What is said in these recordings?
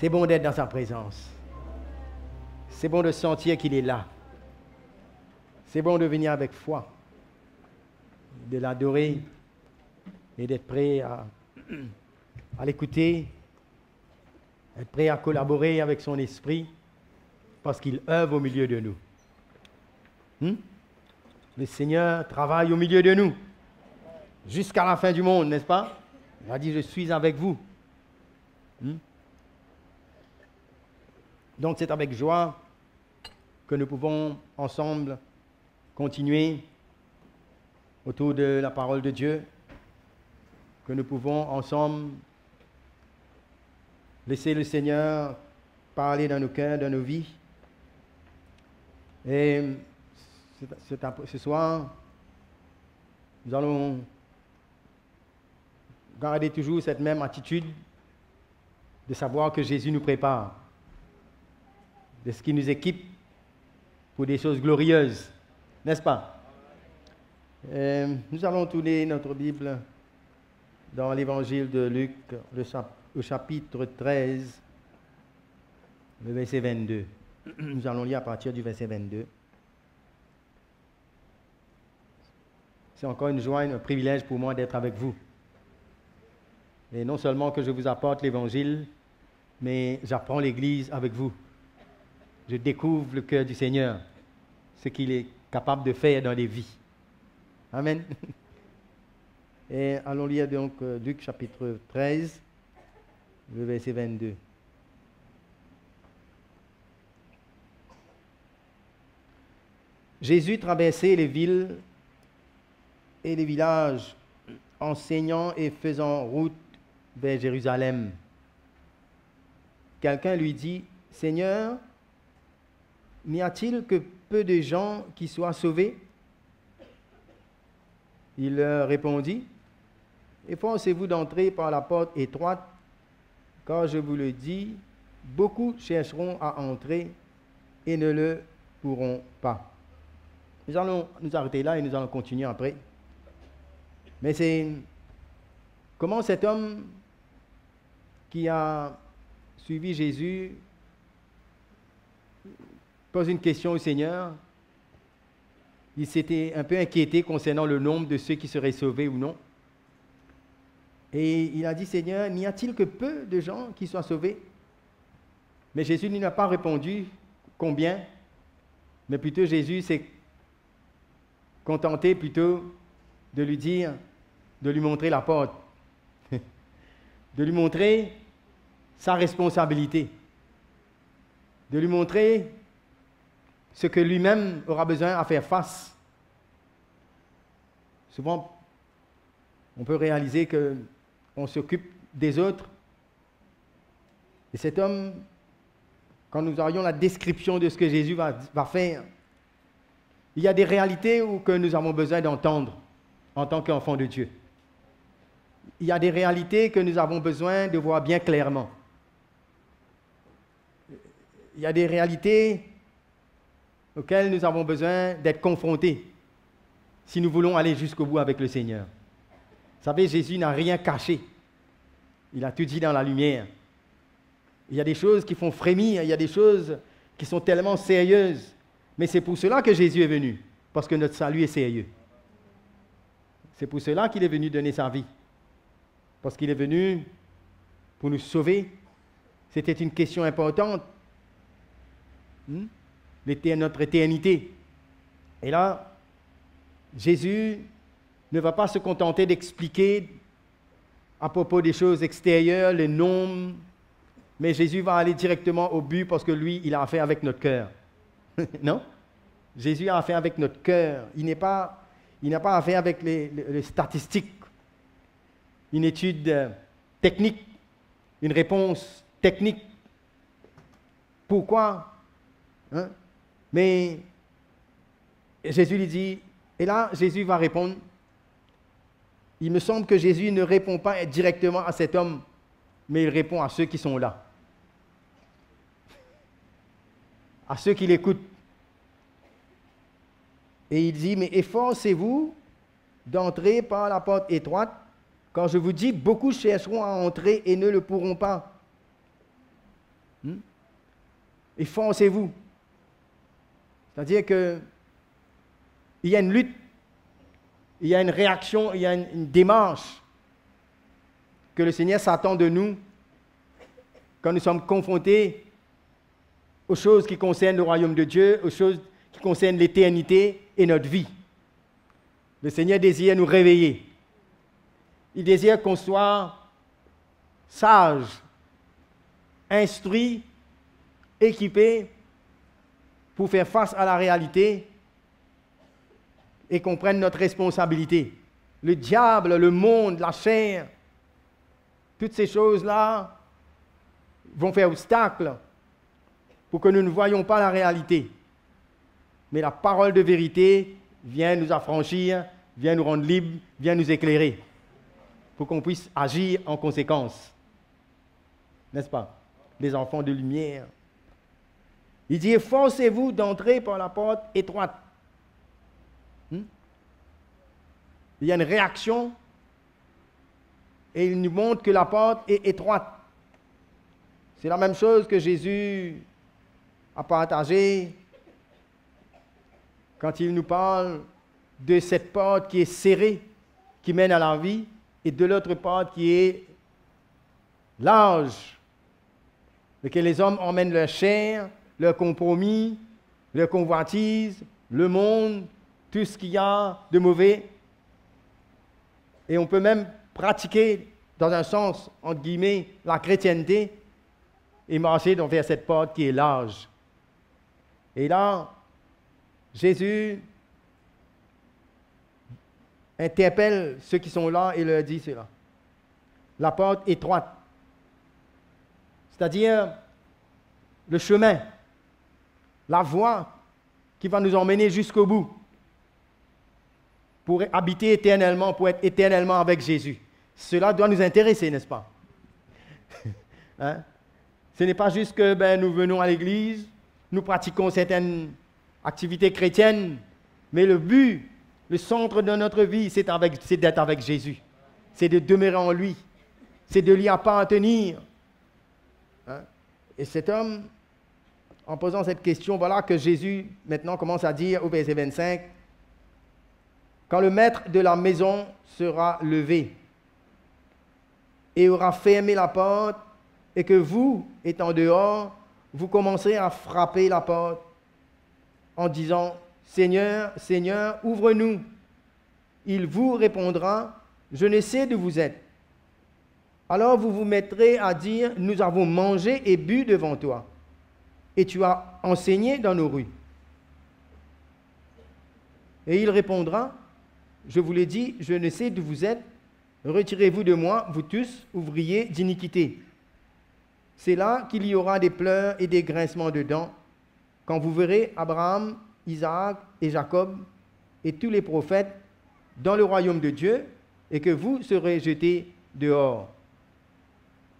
C'est bon d'être dans sa présence. C'est bon de sentir qu'il est là. C'est bon de venir avec foi, de l'adorer et d'être prêt à l'écouter, être prêt à collaborer avec son esprit parce qu'il œuvre au milieu de nous. Le Seigneur travaille au milieu de nous jusqu'à la fin du monde, n'est-ce pas? Il a dit, je suis avec vous. Donc c'est avec joie que nous pouvons ensemble continuer autour de la parole de Dieu, que nous pouvons ensemble laisser le Seigneur parler dans nos cœurs, dans nos vies. Et ce soir, nous allons garder toujours cette même attitude de savoir que Jésus nous prépare, de ce qui nous équipe pour des choses glorieuses, n'est-ce pas? Nous allons tourner notre Bible dans l'évangile de Luc, au chapitre 13, le verset 22. Nous allons lire à partir du verset 22. C'est encore une joie et un privilège pour moi d'être avec vous. Et non seulement que je vous apporte l'évangile, mais j'apprends l'Église avec vous. Je découvre le cœur du Seigneur, ce qu'il est capable de faire dans les vies. Amen. Et allons lire donc Luc chapitre 13, le verset 22. Jésus traversait les villes et les villages, enseignant et faisant route vers Jérusalem. Quelqu'un lui dit, « Seigneur, n'y a-t-il que peu de gens qui soient sauvés ?» Il leur répondit, « Efforcez-vous d'entrer par la porte étroite, car je vous le dis, beaucoup chercheront à entrer et ne le pourront pas. » Nous allons nous arrêter là et nous allons continuer après. Mais c'est comment cet homme qui a suivi Jésus pose une question au Seigneur. Il s'était un peu inquiété concernant le nombre de ceux qui seraient sauvés ou non. Et il a dit, Seigneur, n'y a-t-il que peu de gens qui soient sauvés? Mais Jésus n'y a pas répondu combien, mais plutôt Jésus s'est contenté plutôt de lui dire, de lui montrer la porte, de lui montrer sa responsabilité, de lui montrer ce que lui-même aura besoin à faire face. Souvent, on peut réaliser qu'on s'occupe des autres. Et cet homme, quand nous aurions la description de ce que Jésus va faire, il y a des réalités que nous avons besoin d'entendre en tant qu'enfants de Dieu. Il y a des réalités que nous avons besoin de voir bien clairement. Il y a des réalités auxquelles nous avons besoin d'être confrontés si nous voulons aller jusqu'au bout avec le Seigneur. Vous savez, Jésus n'a rien caché. Il a tout dit dans la lumière. Il y a des choses qui font frémir, il y a des choses qui sont tellement sérieuses. Mais c'est pour cela que Jésus est venu, parce que notre salut est sérieux. C'est pour cela qu'il est venu donner sa vie, parce qu'il est venu pour nous sauver. C'était une question importante. Notre éternité. Et là, Jésus ne va pas se contenter d'expliquer à propos des choses extérieures, les nombres, mais Jésus va aller directement au but parce que lui, il a affaire avec notre cœur. Non? Jésus a affaire avec notre cœur. Il n'a pas affaire avec les statistiques, une étude technique, une réponse technique. Pourquoi? Mais Jésus lui dit, et là, Jésus va répondre. Il me semble que Jésus ne répond pas directement à cet homme, mais il répond à ceux qui sont là, à ceux qui l'écoutent. Et il dit, mais efforcez-vous d'entrer par la porte étroite, quand je vous dis, beaucoup chercheront à entrer et ne le pourront pas. Efforcez-vous. C'est-à-dire qu'il y a une lutte, il y a une réaction, il y a une démarche que le Seigneur s'attend de nous quand nous sommes confrontés aux choses qui concernent le royaume de Dieu, aux choses qui concernent l'éternité et notre vie. Le Seigneur désire nous réveiller. Il désire qu'on soit sage, instruit, équipé pour faire face à la réalité et qu'on prenne notre responsabilité. Le diable, le monde, la chair, toutes ces choses-là vont faire obstacle pour que nous ne voyions pas la réalité. Mais la parole de vérité vient nous affranchir, vient nous rendre libres, vient nous éclairer, pour qu'on puisse agir en conséquence. N'est-ce pas? Les enfants de lumière. Il dit, efforcez-vous d'entrer par la porte étroite. Il y a une réaction et il nous montre que la porte est étroite. C'est la même chose que Jésus a partagé quand il nous parle de cette porte qui est serrée, qui mène à la vie, et de l'autre porte qui est large, lequel les hommes emmènent leur chair, leur compromis, leur convoitise, le monde, tout ce qu'il y a de mauvais. Et on peut même pratiquer, dans un sens, entre guillemets, la chrétienté et marcher vers cette porte qui est large. Et là, Jésus interpelle ceux qui sont là et leur dit cela. La porte étroite, c'est-à-dire le chemin, la voie qui va nous emmener jusqu'au bout pour habiter éternellement, pour être éternellement avec Jésus. Cela doit nous intéresser, n'est-ce pas? Hein? Ce n'est pas juste que nous venons à l'église, nous pratiquons certaines activités chrétiennes, mais le but, le centre de notre vie, c'est d'être avec Jésus. C'est de demeurer en lui. C'est de lui appartenir. Hein? Et cet homme, en posant cette question, voilà que Jésus maintenant commence à dire au verset 25, « Quand le maître de la maison sera levé et aura fermé la porte, et que vous, étant dehors, vous commencerez à frapper la porte en disant, « Seigneur, Seigneur, ouvre-nous. » Il vous répondra, « Je ne sais d'où vous êtes. » Alors vous vous mettrez à dire, « Nous avons mangé et bu devant toi, et tu as enseigné dans nos rues. » Et il répondra, « Je vous l'ai dit, je ne sais d'où vous êtes. Retirez-vous de moi, vous tous, ouvriers d'iniquité. » C'est là qu'il y aura des pleurs et des grincements de dents, quand vous verrez Abraham, Isaac et Jacob et tous les prophètes dans le royaume de Dieu, et que vous serez jetés dehors.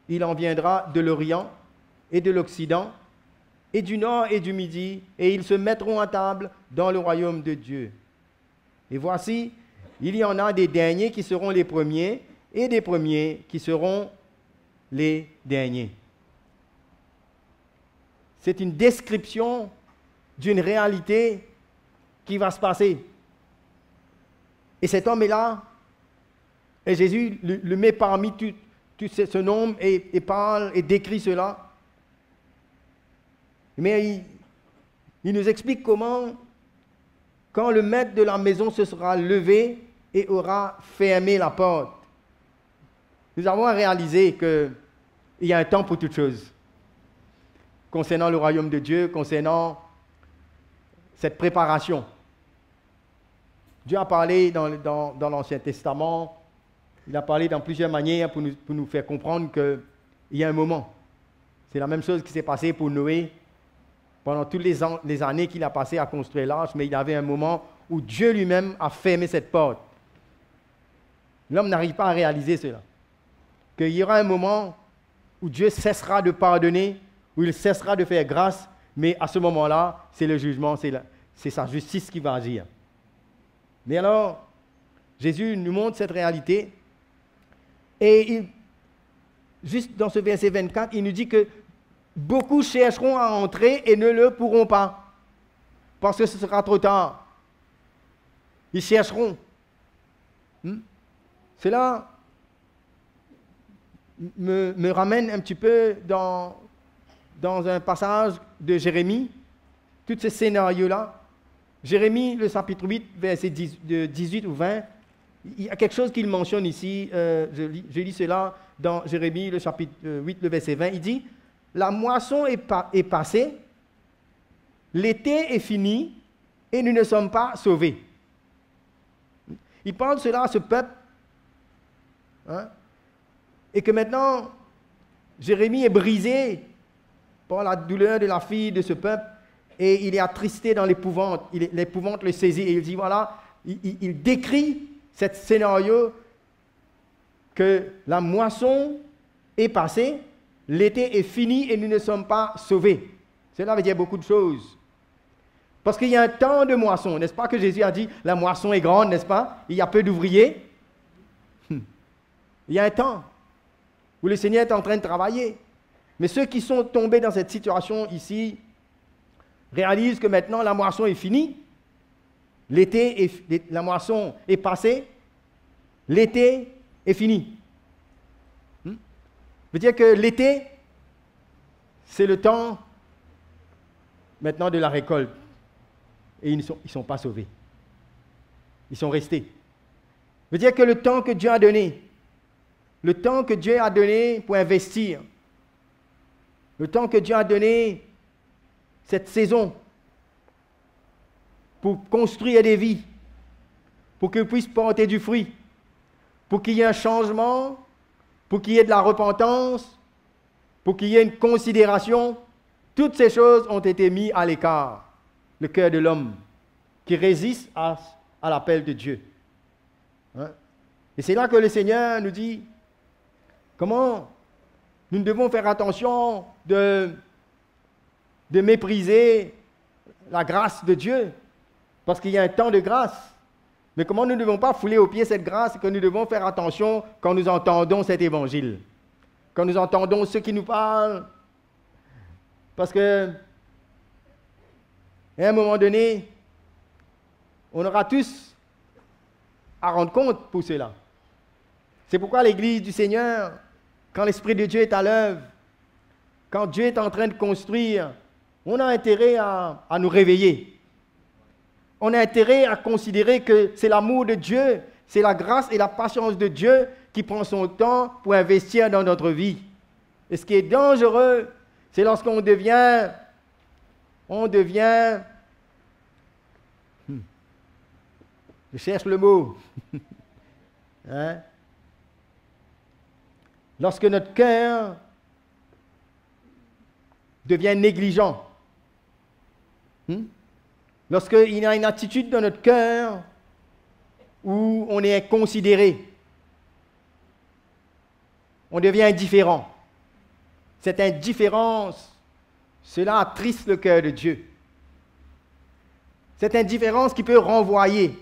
Il en viendra de l'Orient et de l'Occident, et du Nord et du Midi, et ils se mettront à table dans le royaume de Dieu. Et voici, il y en a des derniers qui seront les premiers, et des premiers qui seront les derniers. C'est une description d'une réalité qui va se passer. Et cet homme est là, et Jésus le met parmi tout ce nombre et parle et décrit cela. Mais il nous explique comment, quand le maître de la maison se sera levé et aura fermé la porte, nous avons réalisé qu'il y a un temps pour toutes choses. Concernant le royaume de Dieu, concernant cette préparation. Dieu a parlé dans l'Ancien Testament, il a parlé dans plusieurs manières pour nous faire comprendre qu'il y a un moment. C'est la même chose qui s'est passé pour Noé pendant toutes les années qu'il a passé à construire l'arche, mais il y avait un moment où Dieu lui-même a fermé cette porte. L'homme n'arrive pas à réaliser cela. Qu'il y aura un moment où Dieu cessera de pardonner, où il cessera de faire grâce, mais à ce moment-là, c'est le jugement, c'est sa justice qui va agir. Mais alors, Jésus nous montre cette réalité, et juste dans ce verset 24, il nous dit que beaucoup chercheront à entrer et ne le pourront pas, parce que ce sera trop tard. Ils chercheront. Cela me ramène un petit peu dans un passage de Jérémie, tous ces scénarios-là. Jérémie, le chapitre 8, verset 18 ou 20, il y a quelque chose qu'il mentionne ici, je lis cela dans Jérémie, le chapitre 8, le verset 20, il dit « La moisson est passée, l'été est fini, et nous ne sommes pas sauvés. » Il parle cela à ce peuple, et que maintenant, Jérémie est brisé par la douleur de la fille de ce peuple, et il est attristé dans l'épouvante. L'épouvante le saisit, et il dit, voilà, il décrit ce scénario que la moisson est passée, l'été est fini, et nous ne sommes pas sauvés. Cela veut dire beaucoup de choses. Parce qu'il y a un temps de moisson, n'est-ce pas que Jésus a dit, la moisson est grande, n'est-ce pas? Il y a peu d'ouvriers. Il y a un temps où le Seigneur est en train de travailler. Mais ceux qui sont tombés dans cette situation ici réalisent que maintenant la moisson est finie, la moisson est passée, l'été est fini. Ça veut dire que l'été, c'est le temps maintenant de la récolte. Et ils ne sont pas sauvés. Ils sont restés. Ça veut dire que le temps que Dieu a donné, pour investir, le temps que Dieu a donné cette saison pour construire des vies, pour qu'ils puissent porter du fruit, pour qu'il y ait un changement, pour qu'il y ait de la repentance, pour qu'il y ait une considération, toutes ces choses ont été mises à l'écart. Le cœur de l'homme qui résiste à l'appel de Dieu. Et c'est là que le Seigneur nous dit comment nous devons faire attention de mépriser la grâce de Dieu, parce qu'il y a un temps de grâce. Mais comment nous ne devons pas fouler aux pieds cette grâce, que nous devons faire attention quand nous entendons cet évangile, quand nous entendons ceux qui nous parlent, parce que à un moment donné, on aura tous à rendre compte pour cela. C'est pourquoi l'Église du Seigneur, quand l'Esprit de Dieu est à l'œuvre, quand Dieu est en train de construire, on a intérêt à nous réveiller. On a intérêt à considérer que c'est l'amour de Dieu, c'est la grâce et la patience de Dieu qui prend son temps pour investir dans notre vie. Et ce qui est dangereux, c'est lorsqu'on devient, je cherche le mot, lorsque notre cœur devient négligent, lorsqu'il y a une attitude dans notre cœur où on est considéré, on devient indifférent. Cette indifférence, cela attriste le cœur de Dieu. Cette indifférence qui peut renvoyer,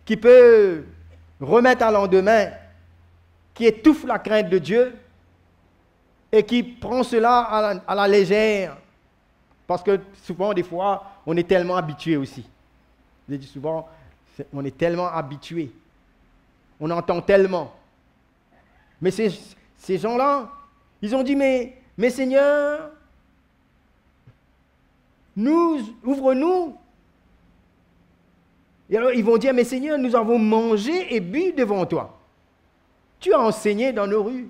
qui peut remettre à lendemain, qui étouffe la crainte de Dieu et qui prend cela à la légère. Parce que souvent, des fois, on est tellement habitué aussi. Je dis souvent, on est tellement habitué. On entend tellement. Mais ces gens-là, ils ont dit, mais Seigneur, ouvre-nous. Et alors ils vont dire, mais Seigneur, nous avons mangé et bu devant toi. Tu as enseigné dans nos rues.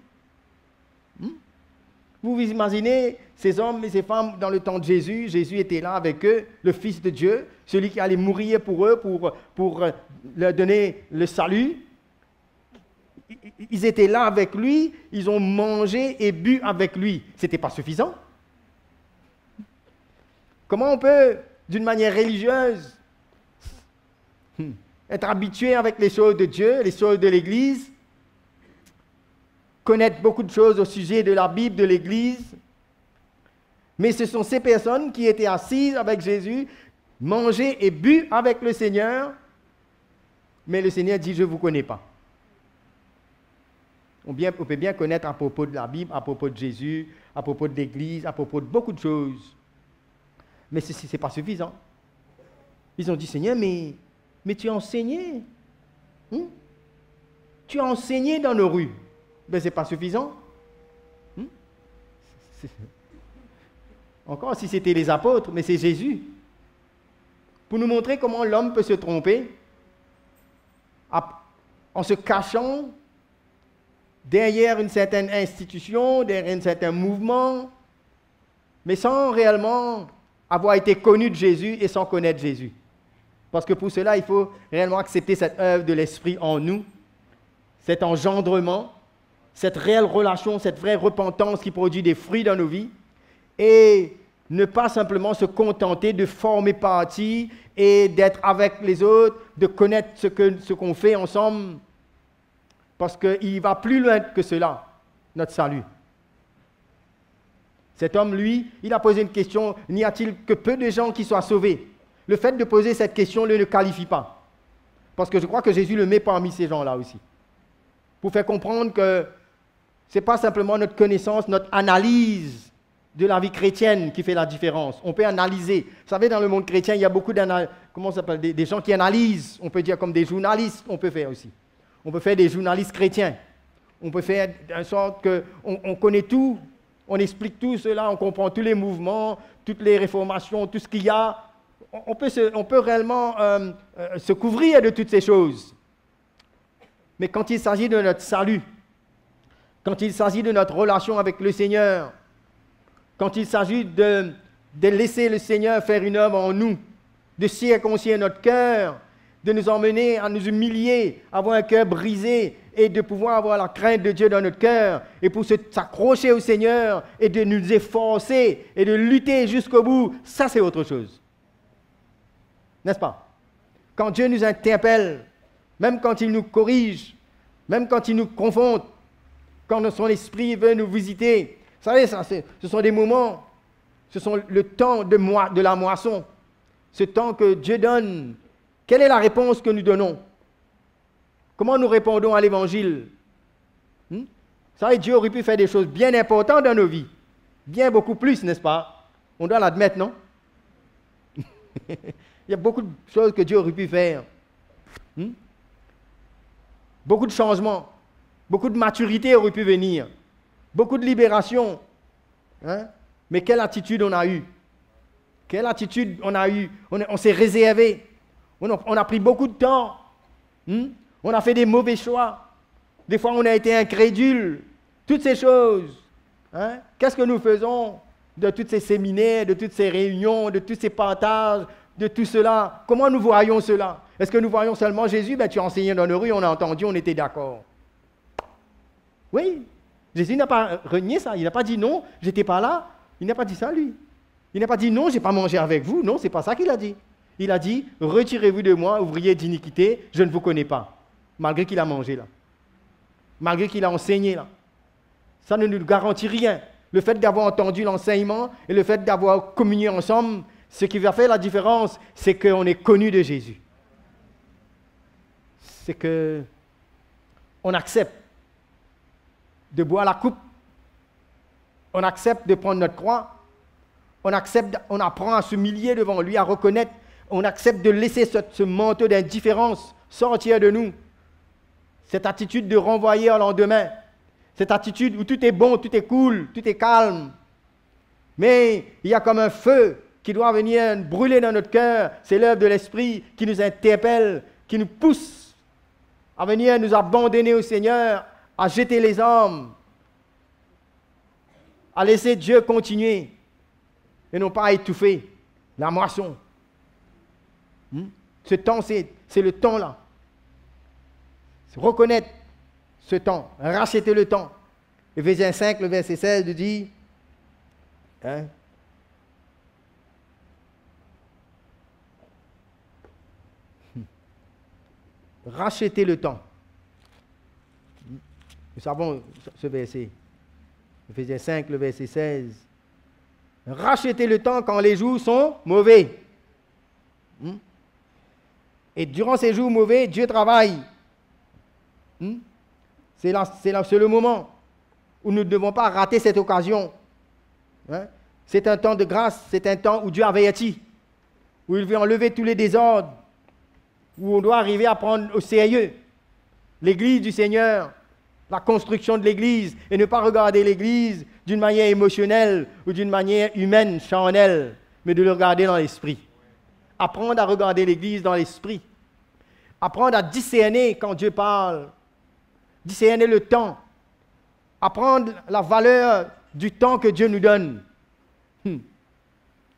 Vous vous imaginez ces hommes et ces femmes dans le temps de Jésus. Jésus était là avec eux, le Fils de Dieu, celui qui allait mourir pour eux, pour leur donner le salut. Ils étaient là avec lui, ils ont mangé et bu avec lui. Ce n'était pas suffisant. Comment on peut, d'une manière religieuse, être habitué avec les choses de Dieu, les choses de l'Église, connaître beaucoup de choses au sujet de la Bible, de l'Église, mais ce sont ces personnes qui étaient assises avec Jésus, mangé et bu avec le Seigneur, mais le Seigneur dit, je ne vous connais pas. On peut bien connaître à propos de la Bible, à propos de Jésus, à propos de l'Église, à propos de beaucoup de choses. Mais ce n'est pas suffisant. Ils ont dit, Seigneur, mais tu as enseigné. Tu as enseigné dans nos rues. Mais ce n'est pas suffisant. Encore si c'était les apôtres, mais c'est Jésus. Pour nous montrer comment l'homme peut se tromper en se cachant derrière une certaine institution, derrière un certain mouvement, mais sans réellement avoir été connu de Jésus et sans connaître Jésus. Parce que pour cela, il faut réellement accepter cette œuvre de l'Esprit en nous, cet engendrement, cette réelle relation, cette vraie repentance qui produit des fruits dans nos vies, et ne pas simplement se contenter de former partie et d'être avec les autres, de connaître ce qu'on fait ensemble, parce qu'il va plus loin que cela, notre salut. Cet homme, lui, il a posé une question, n'y a-t-il que peu de gens qui soient sauvés? Le fait de poser cette question ne le qualifie pas, parce que je crois que Jésus le met parmi ces gens-là aussi, pour faire comprendre que ce n'est pas simplement notre connaissance, notre analyse de la vie chrétienne qui fait la différence. On peut analyser. Vous savez, dans le monde chrétien, il y a beaucoup des gens qui analysent, on peut dire comme des journalistes, on peut faire aussi. On peut faire des journalistes chrétiens. On peut faire en sorte qu'on connaît tout, on explique tout cela, on comprend tous les mouvements, toutes les réformations, tout ce qu'il y a. On peut réellement se couvrir de toutes ces choses. Mais quand il s'agit de notre salut, quand il s'agit de notre relation avec le Seigneur, quand il s'agit de laisser le Seigneur faire une œuvre en nous, de circoncire notre cœur, de nous emmener à nous humilier, avoir un cœur brisé et de pouvoir avoir la crainte de Dieu dans notre cœur et pour s'accrocher au Seigneur et de nous efforcer et de lutter jusqu'au bout, ça c'est autre chose. N'est-ce pas? Quand Dieu nous interpelle, même quand il nous corrige, même quand il nous confronte, quand son esprit veut nous visiter, vous savez, ce sont des moments, ce sont le temps de la moisson, ce temps que Dieu donne. Quelle est la réponse que nous donnons? Comment nous répondons à l'Évangile? Vous savez, Dieu aurait pu faire des choses bien importantes dans nos vies, bien beaucoup plus, n'est-ce pas? On doit l'admettre, non? Il y a beaucoup de choses que Dieu aurait pu faire. Beaucoup de changements, beaucoup de maturité aurait pu venir, beaucoup de libération. Mais quelle attitude on a eue? Quelle attitude on a eue? On s'est réservé. On a pris beaucoup de temps. On a fait des mauvais choix. Des fois, on a été incrédule. Toutes ces choses. Qu'est-ce que nous faisons de tous ces séminaires, de toutes ces réunions, de tous ces partages, de tout cela? Comment nous voyons cela? Est-ce que nous voyons seulement Jésus? Tu as enseigné dans nos rues, on a entendu, on était d'accord. Oui, Jésus n'a pas renié ça. Il n'a pas dit non, j'étais pas là. Il n'a pas dit ça, lui. Il n'a pas dit non, j'ai pas mangé avec vous. Non, c'est pas ça qu'il a dit. Il a dit, retirez-vous de moi, ouvriers d'iniquité, je ne vous connais pas. Malgré qu'il a mangé là. Malgré qu'il a enseigné là. Ça ne nous garantit rien. Le fait d'avoir entendu l'enseignement et le fait d'avoir communié ensemble, ce qui va faire la différence, c'est qu'on est connu de Jésus. C'est qu'on accepte de boire la coupe, on accepte de prendre notre croix, on apprend à s'humilier devant lui, à reconnaître, on accepte de laisser ce manteau d'indifférence sortir de nous, cette attitude de renvoyer au lendemain, cette attitude où tout est bon, tout est cool, tout est calme, mais il y a comme un feu qui doit venir brûler dans notre cœur, c'est l'œuvre de l'Esprit qui nous interpelle, qui nous pousse à venir nous abandonner au Seigneur, à jeter les armes, à laisser Dieu continuer et non pas à étouffer la moisson. Ce temps, c'est le temps là. Reconnaître ce temps, racheter le temps. Éphésiens 5, le verset 16 nous dit, racheter le temps. Nous savons ce verset. Éphésiens 5, le verset 16. Racheter le temps quand les jours sont mauvais. Et durant ces jours mauvais, Dieu travaille. C'est le moment où nous ne devons pas rater cette occasion. Hein? C'est un temps de grâce, c'est un temps où Dieu a averti, où il veut enlever tous les désordres, où on doit arriver à prendre au sérieux l'Église du Seigneur, la construction de l'Église, et ne pas regarder l'Église d'une manière émotionnelle ou d'une manière humaine, charnelle, mais de le regarder dans l'esprit. Apprendre à regarder l'Église dans l'esprit. Apprendre à discerner quand Dieu parle. Discerner le temps. Apprendre la valeur du temps que Dieu nous donne.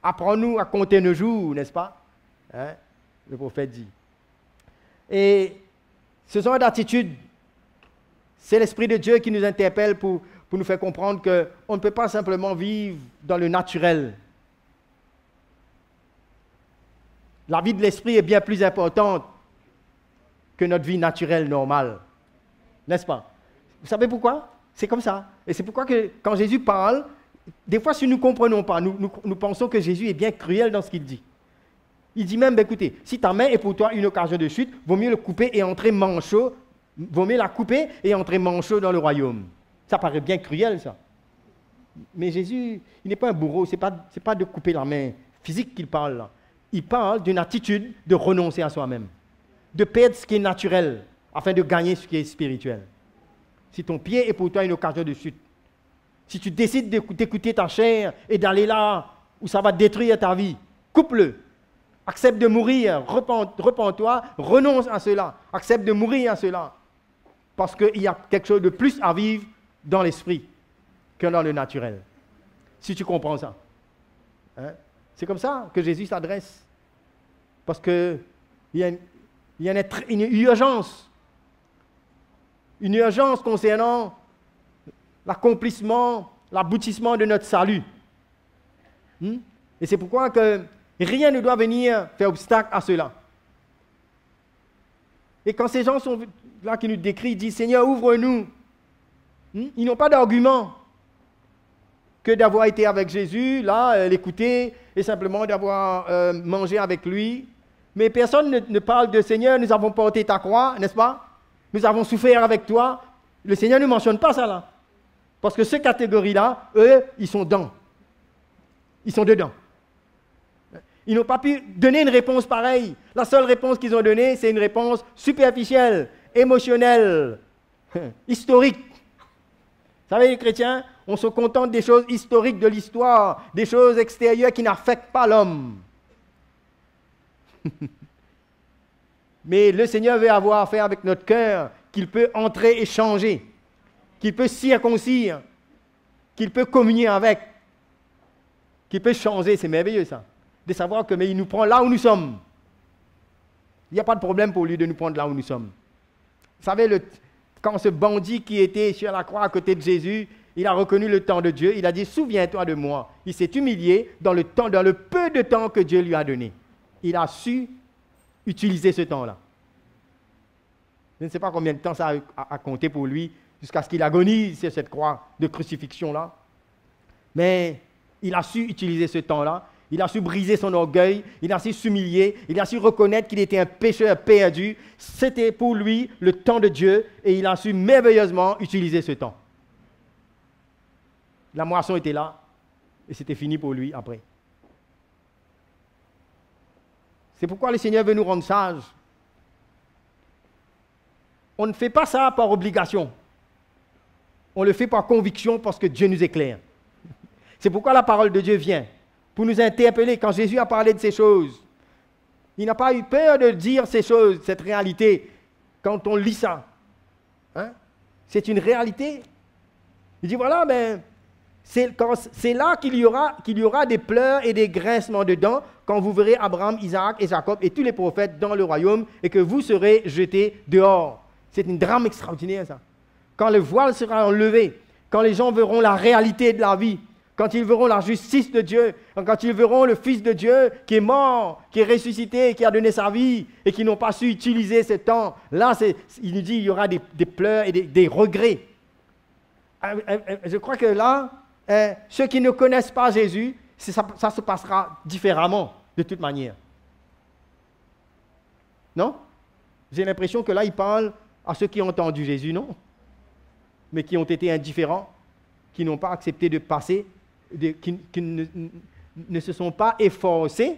Apprends-nous à compter nos jours, n'est-ce pas? Hein? Le prophète dit. Et ce genre d'attitude, c'est l'Esprit de Dieu qui nous interpelle pour nous faire comprendre qu'on ne peut pas simplement vivre dans le naturel. La vie de l'Esprit est bien plus importante que notre vie naturelle normale. N'est-ce pas? Vous savez pourquoi? C'est comme ça. Et c'est pourquoi que quand Jésus parle, des fois si nous ne comprenons pas, nous pensons que Jésus est bien cruel dans ce qu'il dit. Il dit même, écoutez, si ta main est pour toi une occasion de chute, vaut mieux le couper et entrer manchot, vaut mieux la couper et entrer manchot dans le royaume. Ça paraît bien cruel, ça. Mais Jésus, il n'est pas un bourreau, ce n'est pas de couper la main physique qu'il parle là. Il parle d'une attitude de renoncer à soi-même, de perdre ce qui est naturel, afin de gagner ce qui est spirituel. Si ton pied est pour toi une occasion de chute, si tu décides d'écouter ta chair et d'aller là où ça va détruire ta vie, coupe-le. Accepte de mourir, repens-toi, renonce à cela, accepte de mourir à cela. Parce qu'il y a quelque chose de plus à vivre dans l'esprit que dans le naturel. Si tu comprends ça. Hein? C'est comme ça que Jésus s'adresse. Parce qu'il y a une urgence. Une urgence concernant l'accomplissement, l'aboutissement de notre salut. Et c'est pourquoi que rien ne doit venir faire obstacle à cela. Et quand ces gens sont là qui nous décrivent, ils disent « Seigneur, ouvre-nous », ils n'ont pas d'argument que d'avoir été avec Jésus, là, l'écouter, et simplement d'avoir mangé avec lui. Mais personne ne parle de « Seigneur, nous avons porté ta croix », n'est-ce pas? Nous avons souffert avec toi. Le Seigneur ne mentionne pas ça là. Parce que ces catégories-là, eux, ils sont dedans. Ils sont dedans. Ils n'ont pas pu donner une réponse pareille. La seule réponse qu'ils ont donnée, c'est une réponse superficielle, émotionnelle, historique. Vous savez, les chrétiens, on se contente des choses historiques de l'histoire, des choses extérieures qui n'affectent pas l'homme. Mais le Seigneur veut avoir affaire avec notre cœur, qu'il peut entrer et changer, qu'il peut circoncire, qu'il peut communier avec, qu'il peut changer. C'est merveilleux ça, de savoir que mais il nous prend là où nous sommes. Il n'y a pas de problème pour lui de nous prendre là où nous sommes. Vous savez, quand ce bandit qui était sur la croix à côté de Jésus, il a reconnu le temps de Dieu, il a dit « Souviens-toi de moi ». Il s'est humilié dans le peu de temps que Dieu lui a donné. Il a su utiliser ce temps-là. Je ne sais pas combien de temps ça a compté pour lui, jusqu'à ce qu'il agonise sur cette croix de crucifixion-là. Mais il a su utiliser ce temps-là, il a su briser son orgueil, il a su s'humilier, il a su reconnaître qu'il était un pécheur perdu. C'était pour lui le temps de Dieu et il a su merveilleusement utiliser ce temps. La moisson était là et c'était fini pour lui après. C'est pourquoi le Seigneur veut nous rendre sages. On ne fait pas ça par obligation. On le fait par conviction parce que Dieu nous éclaire. C'est pourquoi la parole de Dieu vient, pour nous interpeller. Quand Jésus a parlé de ces choses, il n'a pas eu peur de dire ces choses, cette réalité, quand on lit ça. Hein? C'est une réalité. Il dit voilà, ben, c'est là qu'il y aura des pleurs et des grincements de dents quand vous verrez Abraham, Isaac et Jacob et tous les prophètes dans le royaume et que vous serez jetés dehors. C'est une drame extraordinaire ça. Quand le voile sera enlevé, quand les gens verront la réalité de la vie, quand ils verront la justice de Dieu, quand ils verront le Fils de Dieu qui est mort, qui est ressuscité, qui a donné sa vie et qui n'ont pas su utiliser ce temps, là, il nous dit qu'il y aura des pleurs et des regrets. Je crois que là, ceux qui ne connaissent pas Jésus, ça se passera différemment de toute manière. Non? J'ai l'impression que là, il parle à ceux qui ont entendu Jésus, non? mais qui ont été indifférents, qui n'ont pas accepté de passer, qui ne se sont pas efforcés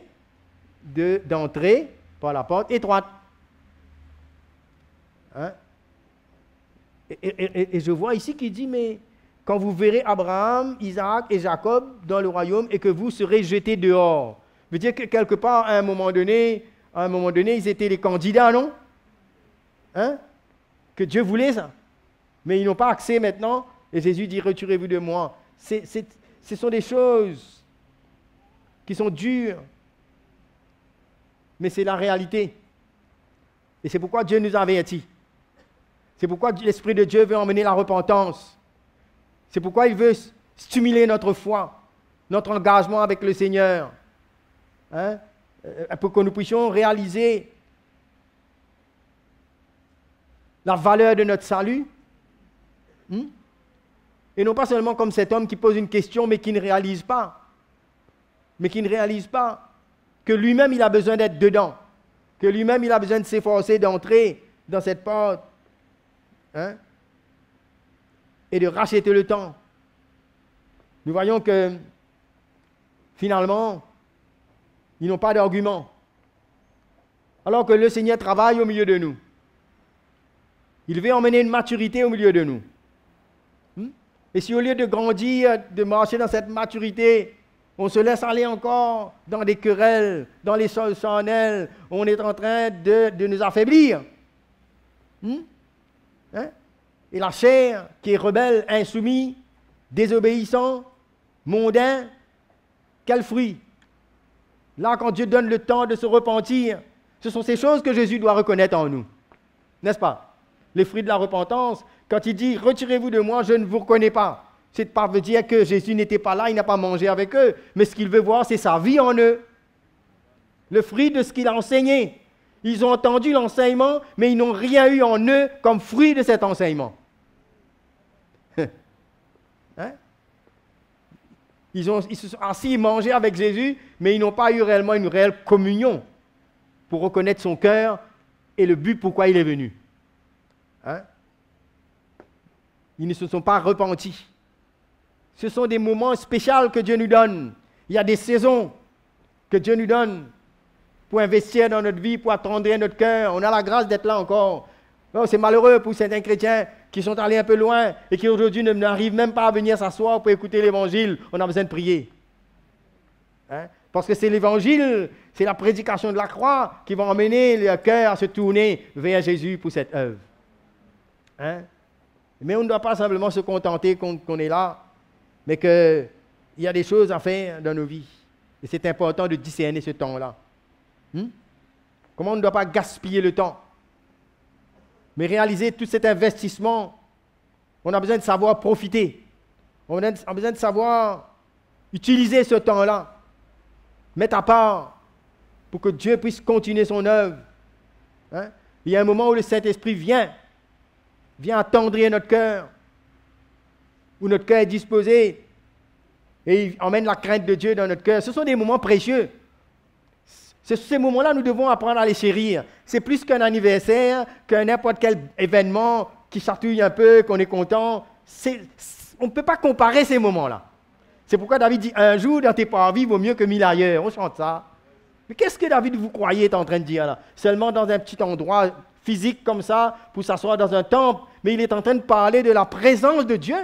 d'entrer par la porte étroite. Hein? Et je vois ici qu'il dit, mais quand vous verrez Abraham, Isaac et Jacob dans le royaume et que vous serez jetés dehors. Veut dire que quelque part, à un moment donné, ils étaient les candidats, non? Hein? Que Dieu voulait ça. Mais ils n'ont pas accès maintenant. Et Jésus dit, retirez-vous de moi. Ce sont des choses qui sont dures. Mais c'est la réalité. Et c'est pourquoi Dieu nous avertit. C'est pourquoi l'Esprit de Dieu veut emmener la repentance. C'est pourquoi il veut stimuler notre foi, notre engagement avec le Seigneur. Hein? Pour que nous puissions réaliser la valeur de notre salut. Et non pas seulement comme cet homme qui pose une question, mais qui ne réalise pas. Que lui-même, il a besoin d'être dedans. Que lui-même, il a besoin de s'efforcer d'entrer dans cette porte. Hein? Et de racheter le temps. Nous voyons que, finalement, ils n'ont pas d'argument. Alors que le Seigneur travaille au milieu de nous. Il veut emmener une maturité au milieu de nous. Et si au lieu de grandir, de marcher dans cette maturité, on se laisse aller encore dans des querelles, dans les choses charnelles, on est en train de nous affaiblir. Hein? Et la chair qui est rebelle, insoumise, désobéissant, mondain, quel fruit? Là, quand Dieu donne le temps de se repentir, ce sont ces choses que Jésus doit reconnaître en nous. N'est-ce pas? Les fruits de la repentance, quand il dit « Retirez-vous de moi, je ne vous reconnais pas », c'est pas veut dire que Jésus n'était pas là, il n'a pas mangé avec eux, mais ce qu'il veut voir, c'est sa vie en eux. Le fruit de ce qu'il a enseigné. Ils ont entendu l'enseignement, mais ils n'ont rien eu en eux comme fruit de cet enseignement. Hein? Ils se sont assis et mangé avec Jésus, mais ils n'ont pas eu réellement une réelle communion pour reconnaître son cœur et le but pourquoi il est venu. Hein? Ils ne se sont pas repentis. Ce sont des moments spéciaux que Dieu nous donne. Il y a des saisons que Dieu nous donne pour investir dans notre vie, pour attendrir notre cœur. On a la grâce d'être là encore. Oh, c'est malheureux pour certains chrétiens qui sont allés un peu loin et qui aujourd'hui n'arrivent même pas à venir s'asseoir pour écouter l'évangile. On a besoin de prier. Hein? Parce que c'est l'évangile, c'est la prédication de la croix qui va emmener le cœur à se tourner vers Jésus pour cette œuvre. Hein? Mais on ne doit pas simplement se contenter qu'on est là, mais qu'il y a des choses à faire dans nos vies. Et c'est important de discerner ce temps-là. Comment on ne doit pas gaspiller le temps, mais réaliser tout cet investissement. On a besoin de savoir profiter. On a besoin de savoir utiliser ce temps-là, mettre à part pour que Dieu puisse continuer son œuvre. Hein? Il y a un moment où le Saint-Esprit vient attendrir notre cœur, où notre cœur est disposé et il emmène la crainte de Dieu dans notre cœur. Ce sont des moments précieux. Ces moments-là, nous devons apprendre à les chérir. C'est plus qu'un anniversaire, qu'un n'importe quel événement qui chatouille un peu, qu'on est content. On ne peut pas comparer ces moments-là. C'est pourquoi David dit, un jour dans tes parvis vaut mieux que 1000 ailleurs. On chante ça. Mais qu'est-ce que David, vous croyez, est en train de dire là? Seulement dans un petit endroit physique comme ça, pour s'asseoir dans un temple. Mais il est en train de parler de la présence de Dieu,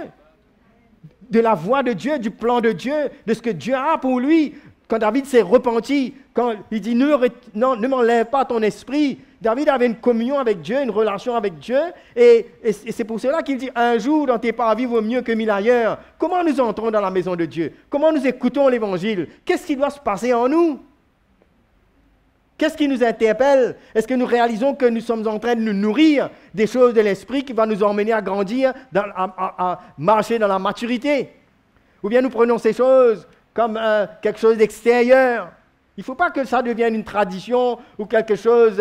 de la voix de Dieu, du plan de Dieu, de ce que Dieu a pour lui. Quand David s'est repenti, quand il dit ne m'enlève pas ton esprit, David avait une communion avec Dieu, une relation avec Dieu, et c'est pour cela qu'il dit un jour dans tes parvis vaut mieux que 1000 ailleurs. Comment nous entrons dans la maison de Dieu? Comment nous écoutons l'évangile? Qu'est-ce qui doit se passer en nous? Qu'est-ce qui nous interpelle? Est-ce que nous réalisons que nous sommes en train de nous nourrir des choses de l'esprit qui vont nous emmener à grandir, à marcher dans la maturité? Ou bien nous prenons ces choses comme quelque chose d'extérieur? Il ne faut pas que ça devienne une tradition ou quelque chose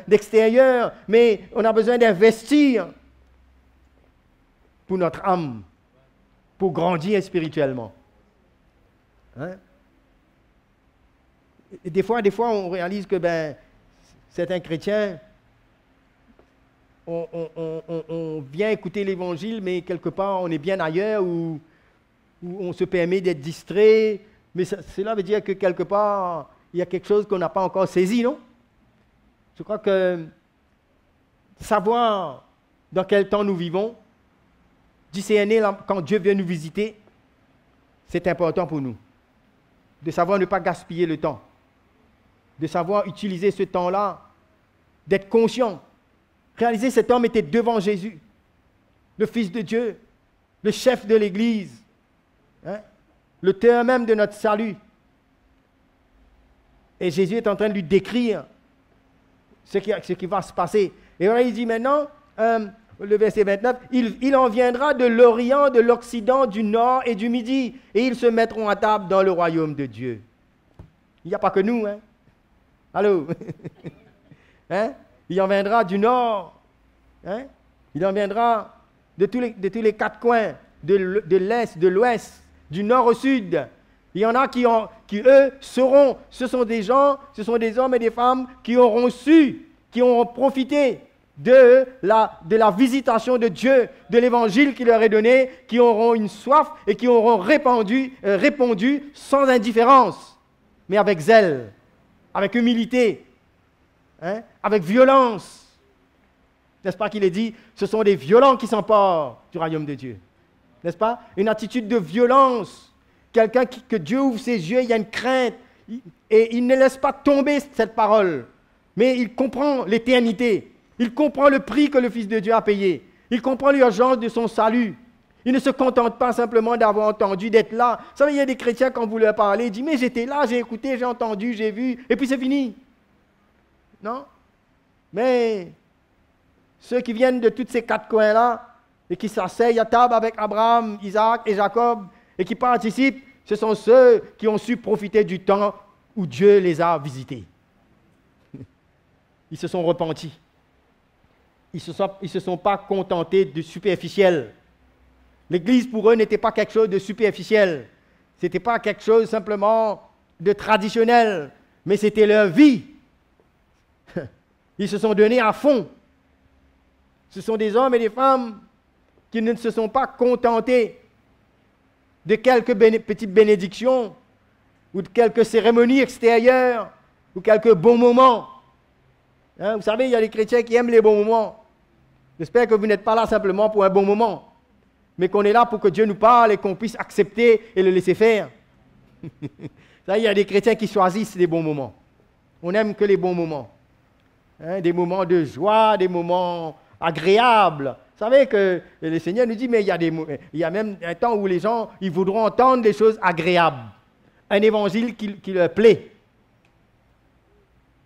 d'extérieur, mais on a besoin d'investir pour notre âme, pour grandir spirituellement. Hein? Et des fois, on réalise que certains chrétiens, on vient écouter l'Évangile, mais quelque part, on est bien ailleurs, où on se permet d'être distrait. Mais cela veut dire que quelque part, il y a quelque chose qu'on n'a pas encore saisi, non? Je crois que savoir dans quel temps nous vivons, discerner quand Dieu vient nous visiter, c'est important pour nous. De savoir ne pas gaspiller le temps. De savoir utiliser ce temps-là, d'être conscient. Réaliser cet homme était devant Jésus, le Fils de Dieu, le chef de l'Église, hein, le terme même de notre salut. Et Jésus est en train de lui décrire ce qui va se passer. Et voilà, il dit maintenant, le verset 29, il en viendra de l'Orient, de l'Occident, du Nord et du Midi, et ils se mettront à table dans le royaume de Dieu. Il n'y a pas que nous, hein? Allô? Hein? Il en viendra du Nord, hein? Il en viendra de tous les quatre coins, de l'Est, de l'Ouest, du Nord au Sud. Il y en a qui eux, seront, ce sont des gens, ce sont des hommes et des femmes qui auront su, qui auront profité de la visitation de Dieu, de l'évangile qu'il leur est donné, qui auront une soif et qui auront répondu sans indifférence, mais avec zèle, avec humilité, hein, avec violence. N'est-ce pas qu'il est dit, ce sont des violents qui s'emparent du royaume de Dieu. N'est-ce pas? Une attitude de violence. Quelqu'un que Dieu ouvre ses yeux, il y a une crainte, et il ne laisse pas tomber cette parole, mais il comprend l'éternité. Il comprend le prix que le Fils de Dieu a payé. Il comprend l'urgence de son salut. Il ne se contente pas simplement d'avoir entendu, d'être là. Vous savez, il y a des chrétiens, quand vous leur parlez, ils disent, mais j'étais là, j'ai écouté, j'ai entendu, j'ai vu, et puis c'est fini. Non? Mais ceux qui viennent de tous ces quatre coins-là, et qui s'asseyent à table avec Abraham, Isaac et Jacob, et qui participent, ce sont ceux qui ont su profiter du temps où Dieu les a visités. Ils se sont repentis. Ils ne se sont pas contentés de superficiel. L'Église, pour eux, n'était pas quelque chose de superficiel. Ce n'était pas quelque chose simplement de traditionnel, mais c'était leur vie. Ils se sont donnés à fond. Ce sont des hommes et des femmes qui ne se sont pas contentés de quelques petites bénédictions ou de quelques cérémonies extérieures ou quelques bons moments. Hein, vous savez, il y a des chrétiens qui aiment les bons moments. J'espère que vous n'êtes pas là simplement pour un bon moment, mais qu'on est là pour que Dieu nous parle et qu'on puisse accepter et le laisser faire. Ça, il y a des chrétiens qui choisissent les bons moments. On n'aime que les bons moments. Hein, des moments de joie, des moments agréables. Vous savez que le Seigneur nous dit, mais il y a même un temps où les gens ils voudront entendre des choses agréables. Un évangile qui leur plaît.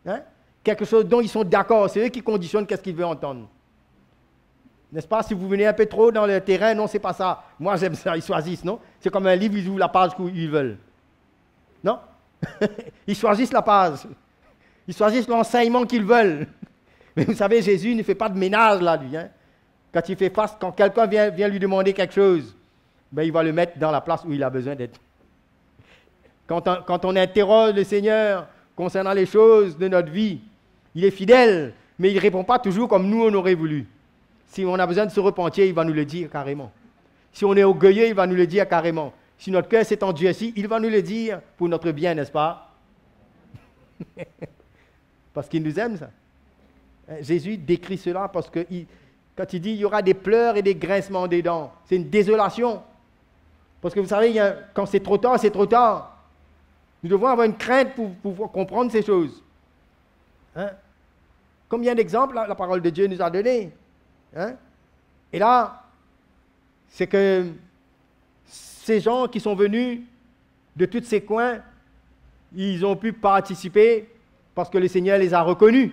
Hein? Quelque chose dont ils sont d'accord. C'est eux qui conditionnent qu'est-ce qu'ils veulent entendre. N'est-ce pas? Si vous venez un peu trop dans le terrain, non, c'est pas ça. Moi, j'aime ça, ils choisissent, non? C'est comme un livre, ils ouvrent la page qu'ils veulent. Non? Ils choisissent la page. Ils choisissent l'enseignement qu'ils veulent. Mais vous savez, Jésus ne fait pas de ménage là, lui. Hein? Quand quelqu'un vient lui demander quelque chose, ben, il va le mettre dans la place où il a besoin d'être. Quand on interroge le Seigneur concernant les choses de notre vie, il est fidèle, mais il ne répond pas toujours comme nous on aurait voulu. Si on a besoin de se repentir, il va nous le dire carrément. Si on est orgueilleux, il va nous le dire carrément. Si notre cœur s'est endurci, il va nous le dire pour notre bien, n'est-ce pas? Parce qu'il nous aime, ça. Jésus décrit cela parce que quand il dit il y aura des pleurs et des grincements des dents, c'est une désolation. Parce que vous savez, quand c'est trop tard, c'est trop tard. Nous devons avoir une crainte pour pouvoir comprendre ces choses. Hein? Combien d'exemples la parole de Dieu nous a donnés? Hein? Et là, c'est que ces gens qui sont venus de tous ces coins, ils ont pu participer parce que le Seigneur les a reconnus.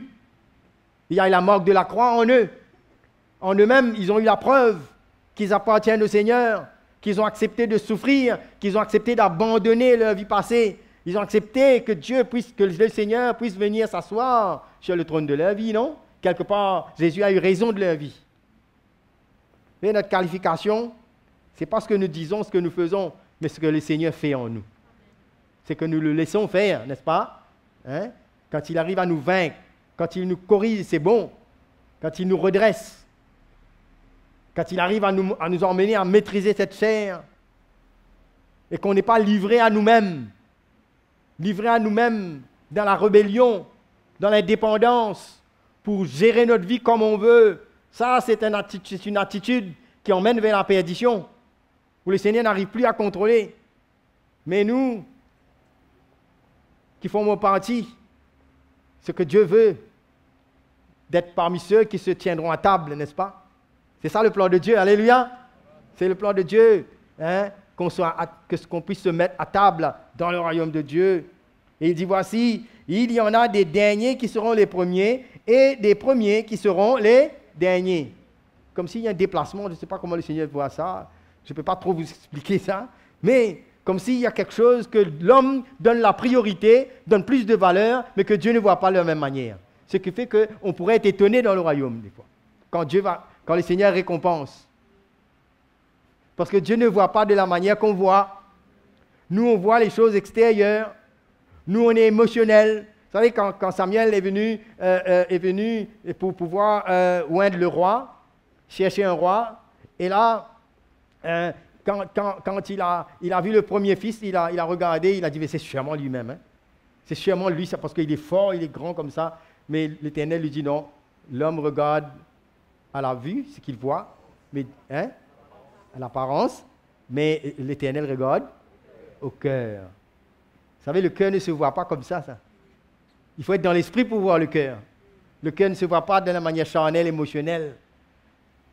Il y a la marque de la croix en eux. En eux-mêmes, ils ont eu la preuve qu'ils appartiennent au Seigneur, qu'ils ont accepté de souffrir, qu'ils ont accepté d'abandonner leur vie passée. Ils ont accepté que le Seigneur puisse venir s'asseoir sur le trône de leur vie, non? Quelque part, Jésus a eu raison de leur vie. Et notre qualification, ce n'est pas ce que nous disons, ce que nous faisons, mais ce que le Seigneur fait en nous. C'est que nous le laissons faire, n'est-ce pas? Hein? Quand il arrive à nous vaincre, quand il nous corrige, c'est bon. quand il nous redresse, quand il arrive à nous emmener à maîtriser cette chair, et qu'on n'est pas livré à nous-mêmes dans la rébellion, dans l'indépendance, pour gérer notre vie comme on veut. Ça, c'est une attitude qui emmène vers la perdition, où le Seigneur n'arrive plus à contrôler. Mais nous, qui formons partie, ce que Dieu veut, d'être parmi ceux qui se tiendront à table, n'est-ce pas? C'est ça le plan de Dieu, alléluia. C'est le plan de Dieu, hein? Qu'on puisse se mettre à table dans le royaume de Dieu. Et il dit, voici, il y en a des derniers qui seront les premiers et des premiers qui seront les derniers. Comme s'il y a un déplacement, je ne sais pas comment le Seigneur voit ça, je ne peux pas trop vous expliquer ça, mais comme s'il y a quelque chose que l'homme donne la priorité, donne plus de valeur, mais que Dieu ne voit pas de la même manière. Ce qui fait qu'on pourrait être étonné dans le royaume, des fois, quand le Seigneur récompense. Parce que Dieu ne voit pas de la manière qu'on voit. Nous, on voit les choses extérieures. Nous, on est émotionnels. Vous savez, quand Samuel est venu pour pouvoir oindre le roi, chercher un roi, et là, quand il a vu le premier fils, il a regardé, il a dit, mais c'est sûrement lui-même. Hein. C'est sûrement lui, c'est parce qu'il est fort, il est grand comme ça. Mais l'Éternel lui dit non, l'homme regarde à la vue, ce qu'il voit, mais, hein, à l'apparence, mais l'Éternel regarde au cœur. Vous savez, le cœur ne se voit pas comme ça. Il faut être dans l'esprit pour voir le cœur. Le cœur ne se voit pas de la manière charnelle, émotionnelle.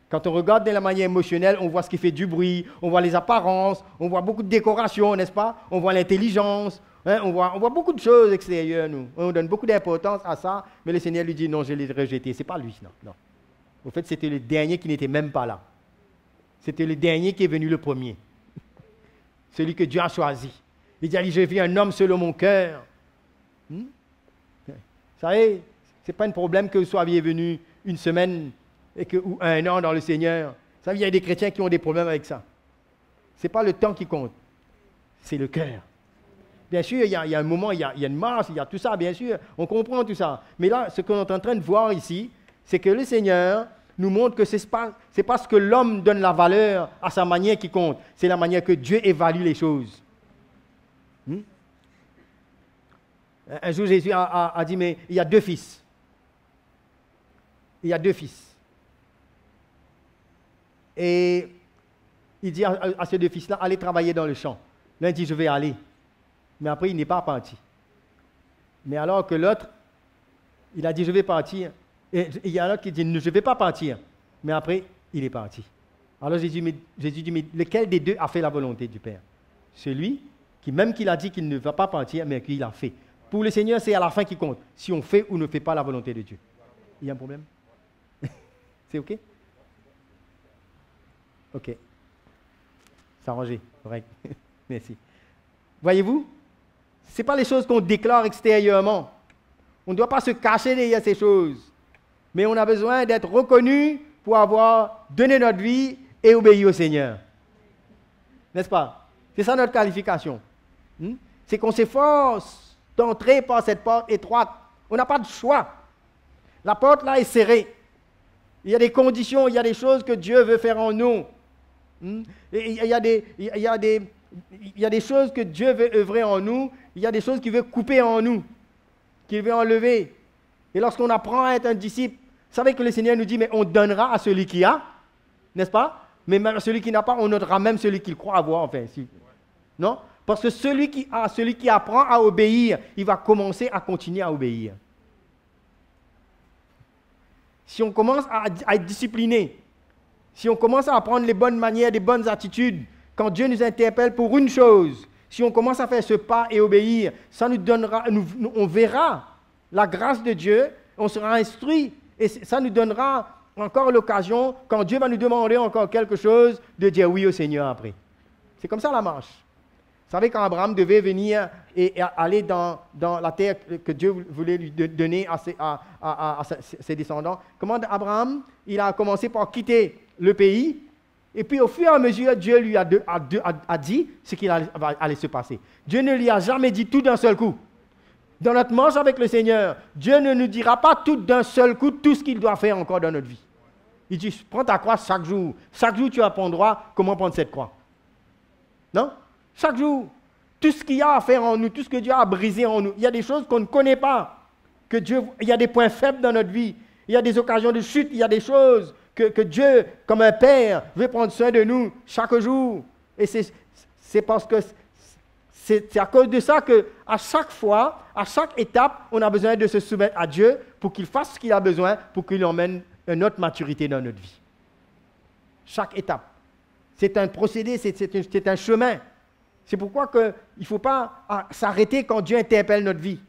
Quand on regarde de la manière émotionnelle, on voit ce qui fait du bruit, on voit les apparences, on voit beaucoup de décorations, n'est-ce pas? On voit l'intelligence, hein? on voit beaucoup de choses extérieures, nous. On donne beaucoup d'importance à ça, mais le Seigneur lui dit non, je l'ai rejeté. Ce n'est pas lui, non. Au fait, c'était le dernier qui n'était même pas là. C'était le dernier qui est venu le premier. Celui que Dieu a choisi. Il dit, j'ai vu un homme selon mon cœur. Vous savez, ce n'est pas un problème que vous soyez venu une semaine ou un an dans le Seigneur. Vous savez, il y a des chrétiens qui ont des problèmes avec ça. Ce n'est pas le temps qui compte, c'est le cœur. Bien sûr, il y a un moment, il y a une marche, il y a tout ça, bien sûr, on comprend tout ça. Mais là, ce qu'on est en train de voir ici, c'est que le Seigneur nous montre que ce n'est pas ce que l'homme donne la valeur à sa manière qui compte, c'est la manière que Dieu évalue les choses. Un jour, Jésus a dit, mais il y a deux fils. Il y a deux fils. Et il dit à ces deux fils-là, allez travailler dans le champ. L'un dit, je vais aller. Mais après, il n'est pas parti. Mais alors que l'autre, il a dit, je vais partir. Et il y a un autre qui dit, je ne vais pas partir. Mais après, il est parti. Alors Jésus dit, mais lequel des deux a fait la volonté du Père? Celui qui, même qu'il a dit qu'il ne va pas partir, mais qu'il a fait. Pour le Seigneur, c'est à la fin qui compte. Si on fait ou ne fait pas la volonté de Dieu. Il y a un problème? C'est OK? OK. C'est arrangé. Correct. Merci. Voyez-vous? Ce n'est pas les choses qu'on déclare extérieurement. On ne doit pas se cacher derrière ces choses. Mais on a besoin d'être reconnu pour avoir donné notre vie et obéi au Seigneur. N'est-ce pas? C'est ça notre qualification. C'est qu'on s'efforce d'entrer par cette porte étroite. On n'a pas de choix. La porte là est serrée. Il y a des conditions, il y a des choses que Dieu veut faire en nous. Et il y a des choses que Dieu veut œuvrer en nous. Il y a des choses qu'il veut couper en nous, qu'il veut enlever. Et lorsqu'on apprend à être un disciple, vous savez que le Seigneur nous dit, mais on donnera à celui qui a, n'est-ce pas? Mais même à celui qui n'a pas, on notera même celui qu'il croit avoir, enfin. Non? Parce que celui qui apprend à obéir, il va commencer à continuer à obéir. Si on commence à être discipliné, si on commence à apprendre les bonnes manières, les bonnes attitudes, quand Dieu nous interpelle pour une chose, si on commence à faire ce pas et obéir, ça nous donnera, on verra la grâce de Dieu, on sera instruit, et ça nous donnera encore l'occasion, quand Dieu va nous demander encore quelque chose, de dire oui au Seigneur après. C'est comme ça la marche. Vous savez, quand Abraham devait venir et aller dans la terre que Dieu voulait lui donner à ses descendants, comment Abraham, il a commencé par quitter le pays, et puis au fur et à mesure, Dieu lui a dit ce qu'il allait se passer. Dieu ne lui a jamais dit tout d'un seul coup. dans notre marche avec le Seigneur, Dieu ne nous dira pas tout d'un seul coup tout ce qu'il doit faire encore dans notre vie. Il dit, prends ta croix chaque jour. Chaque jour, tu apprendras comment prendre cette croix. Non? Chaque jour. Tout ce qu'il y a à faire en nous, tout ce que Dieu a brisé en nous, il y a des choses qu'on ne connaît pas. Il y a des points faibles dans notre vie. Il y a des occasions de chute. Il y a des choses que Dieu, comme un père, veut prendre soin de nous chaque jour. Et c'est parce que c'est à cause de ça qu'à chaque fois, à chaque étape, on a besoin de se soumettre à Dieu pour qu'il fasse ce qu'il a besoin, pour qu'il emmène une autre maturité dans notre vie. Chaque étape. C'est un procédé, c'est un chemin. C'est pourquoi il ne faut pas s'arrêter quand Dieu interpelle notre vie.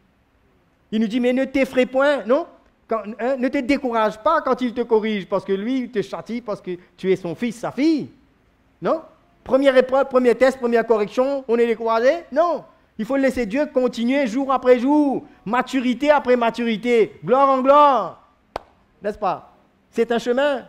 Il nous dit, mais ne t'effraie point, non? Ne te décourage pas quand il te corrige, parce que lui, il te châtie parce que tu es son fils, sa fille. Non? Première épreuve, premier test, première correction, on est découragé? Non. Il faut laisser Dieu continuer jour après jour, maturité après maturité, gloire en gloire. N'est-ce pas? C'est un chemin.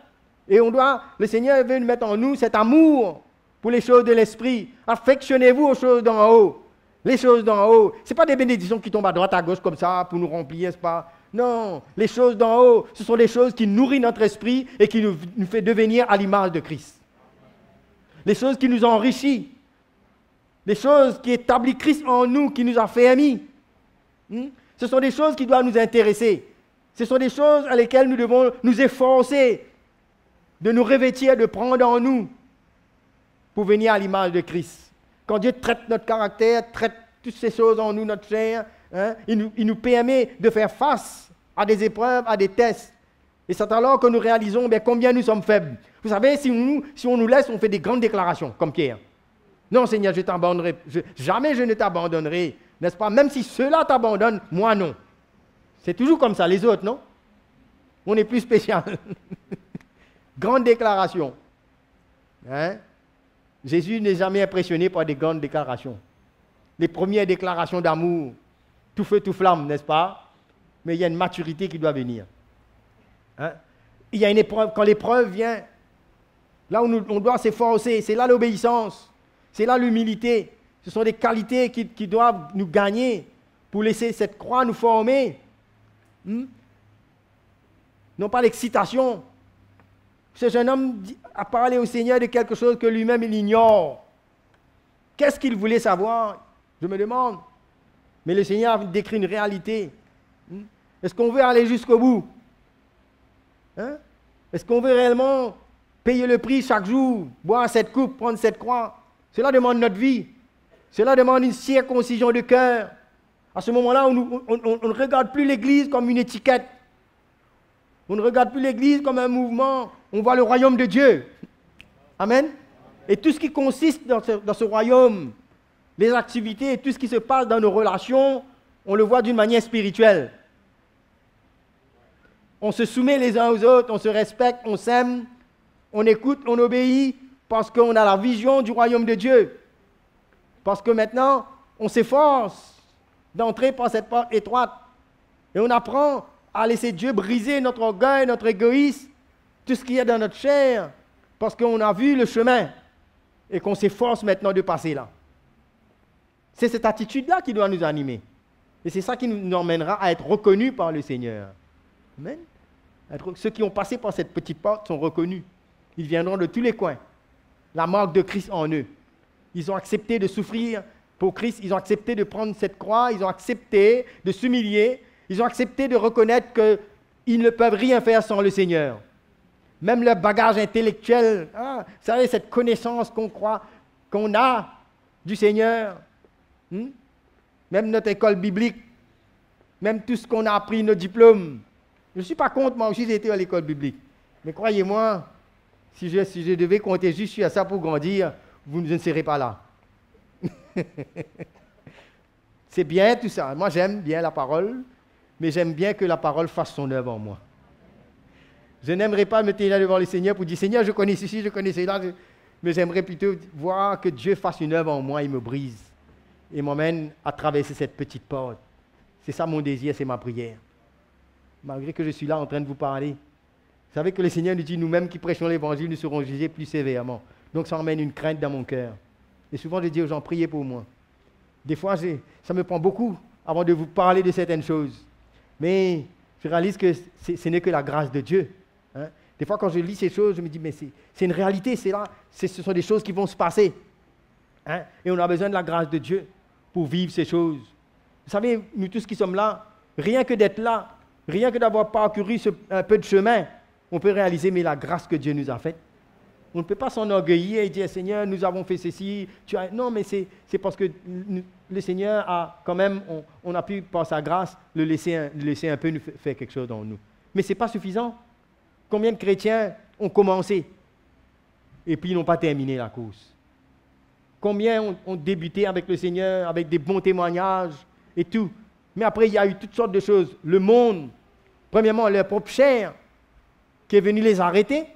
Et le Seigneur veut nous mettre en nous cet amour pour les choses de l'esprit. Affectionnez-vous aux choses d'en haut. Les choses d'en haut. Ce n'est pas des bénédictions qui tombent à droite, à gauche comme ça pour nous remplir, n'est-ce pas? Non, les choses d'en haut, ce sont des choses qui nourrissent notre esprit et qui nous fait devenir à l'image de Christ. Les choses qui nous enrichissent. Les choses qui établissent Christ en nous, qui nous a fait amis. Ce sont des choses qui doivent nous intéresser. Ce sont des choses à lesquelles nous devons nous efforcer de nous revêtir, de prendre en nous pour venir à l'image de Christ. Quand Dieu traite notre caractère, traite toutes ces choses en nous, notre chair, il nous permet de faire face à des épreuves, à des tests. Et c'est alors que nous réalisons combien nous sommes faibles. Vous savez, si on nous laisse, on fait des grandes déclarations, comme Pierre. Non, Seigneur, je t'abandonnerai. Jamais je ne t'abandonnerai. N'est-ce pas? Même si ceux-là t'abandonnent, moi non. C'est toujours comme ça, les autres, non? On est plus spécial. Grande déclaration. Jésus n'est jamais impressionné par des grandes déclarations. Les premières déclarations d'amour, tout feu, tout flamme, n'est-ce pas? Mais il y a une maturité qui doit venir. Il y a une épreuve. Quand l'épreuve vient, là où on doit s'efforcer, c'est là l'obéissance, c'est là l'humilité. Ce sont des qualités qui doivent nous gagner pour laisser cette croix nous former. Non pas l'excitation. Ce jeune homme a parlé au Seigneur de quelque chose que lui-même il ignore. Qu'est-ce qu'il voulait savoir? Je me demande. Mais le Seigneur décrit une réalité. Est-ce qu'on veut aller jusqu'au bout? Est-ce qu'on veut réellement payer le prix chaque jour, boire cette coupe, prendre cette croix? Cela demande notre vie. Cela demande une circoncision de cœur. À ce moment-là, on ne regarde plus l'Église comme une étiquette. On ne regarde plus l'Église comme un mouvement. On voit le royaume de Dieu. Amen. Et tout ce qui consiste dans ce royaume, les activités, tout ce qui se passe dans nos relations, on le voit d'une manière spirituelle. On se soumet les uns aux autres, on se respecte, on s'aime, on écoute, on obéit, parce qu'on a la vision du royaume de Dieu. Parce que maintenant, on s'efforce d'entrer par cette porte étroite. Et on apprend à laisser Dieu briser notre orgueil, notre égoïsme, tout ce qu'il y a dans notre chair, parce qu'on a vu le chemin et qu'on s'efforce maintenant de passer là. C'est cette attitude-là qui doit nous animer. Et c'est ça qui nous emmènera à être reconnus par le Seigneur. Amen. Ceux qui ont passé par cette petite porte sont reconnus. Ils viendront de tous les coins. La marque de Christ en eux. Ils ont accepté de souffrir pour Christ. Ils ont accepté de prendre cette croix. Ils ont accepté de s'humilier. Ils ont accepté de reconnaître qu'ils ne peuvent rien faire sans le Seigneur. Même leur bagage intellectuel, vous savez, cette connaissance qu'on a du Seigneur, même notre école biblique, même tout ce qu'on a appris, nos diplômes. Je ne suis pas contre, moi aussi j'ai été à l'école biblique. Mais croyez-moi, si je devais compter juste sur ça pour grandir, vous ne serez pas là. C'est bien tout ça. Moi j'aime bien la parole, mais j'aime bien que la parole fasse son œuvre en moi. Je n'aimerais pas me tenir devant le Seigneur pour dire, Seigneur, je connais ceci, je connais cela, mais j'aimerais plutôt voir que Dieu fasse une œuvre en moi, il me brise et m'emmène à traverser cette petite porte. C'est ça mon désir, c'est ma prière. Malgré que je suis là en train de vous parler. Vous savez que le Seigneur nous dit, nous-mêmes qui prêchons l'Évangile, nous serons jugés plus sévèrement. Donc ça emmène une crainte dans mon cœur. Et souvent je dis aux gens, priez pour moi. Des fois, ça me prend beaucoup avant de vous parler de certaines choses. Mais je réalise que ce n'est que la grâce de Dieu. Hein. Des fois, quand je lis ces choses, je me dis, mais c'est une réalité, c'est là, ce sont des choses qui vont se passer. Hein. Et on a besoin de la grâce de Dieu pour vivre ces choses. Vous savez, nous tous qui sommes là, rien que d'être là, rien que d'avoir parcouru un peu de chemin, on peut réaliser, mais la grâce que Dieu nous a faite. On ne peut pas s'enorgueillir et dire, Seigneur, nous avons fait ceci. Non, mais c'est parce que le Seigneur a quand même, on a pu, par sa grâce, le laisser un peu nous faire quelque chose dans nous. Mais ce n'est pas suffisant. Combien de chrétiens ont commencé et puis ils n'ont pas terminé la course? Combien ont débuté avec le Seigneur, avec des bons témoignages et tout? Mais après, il y a eu toutes sortes de choses. Le monde, premièrement, leur propre chair, qui est venu les arrêter.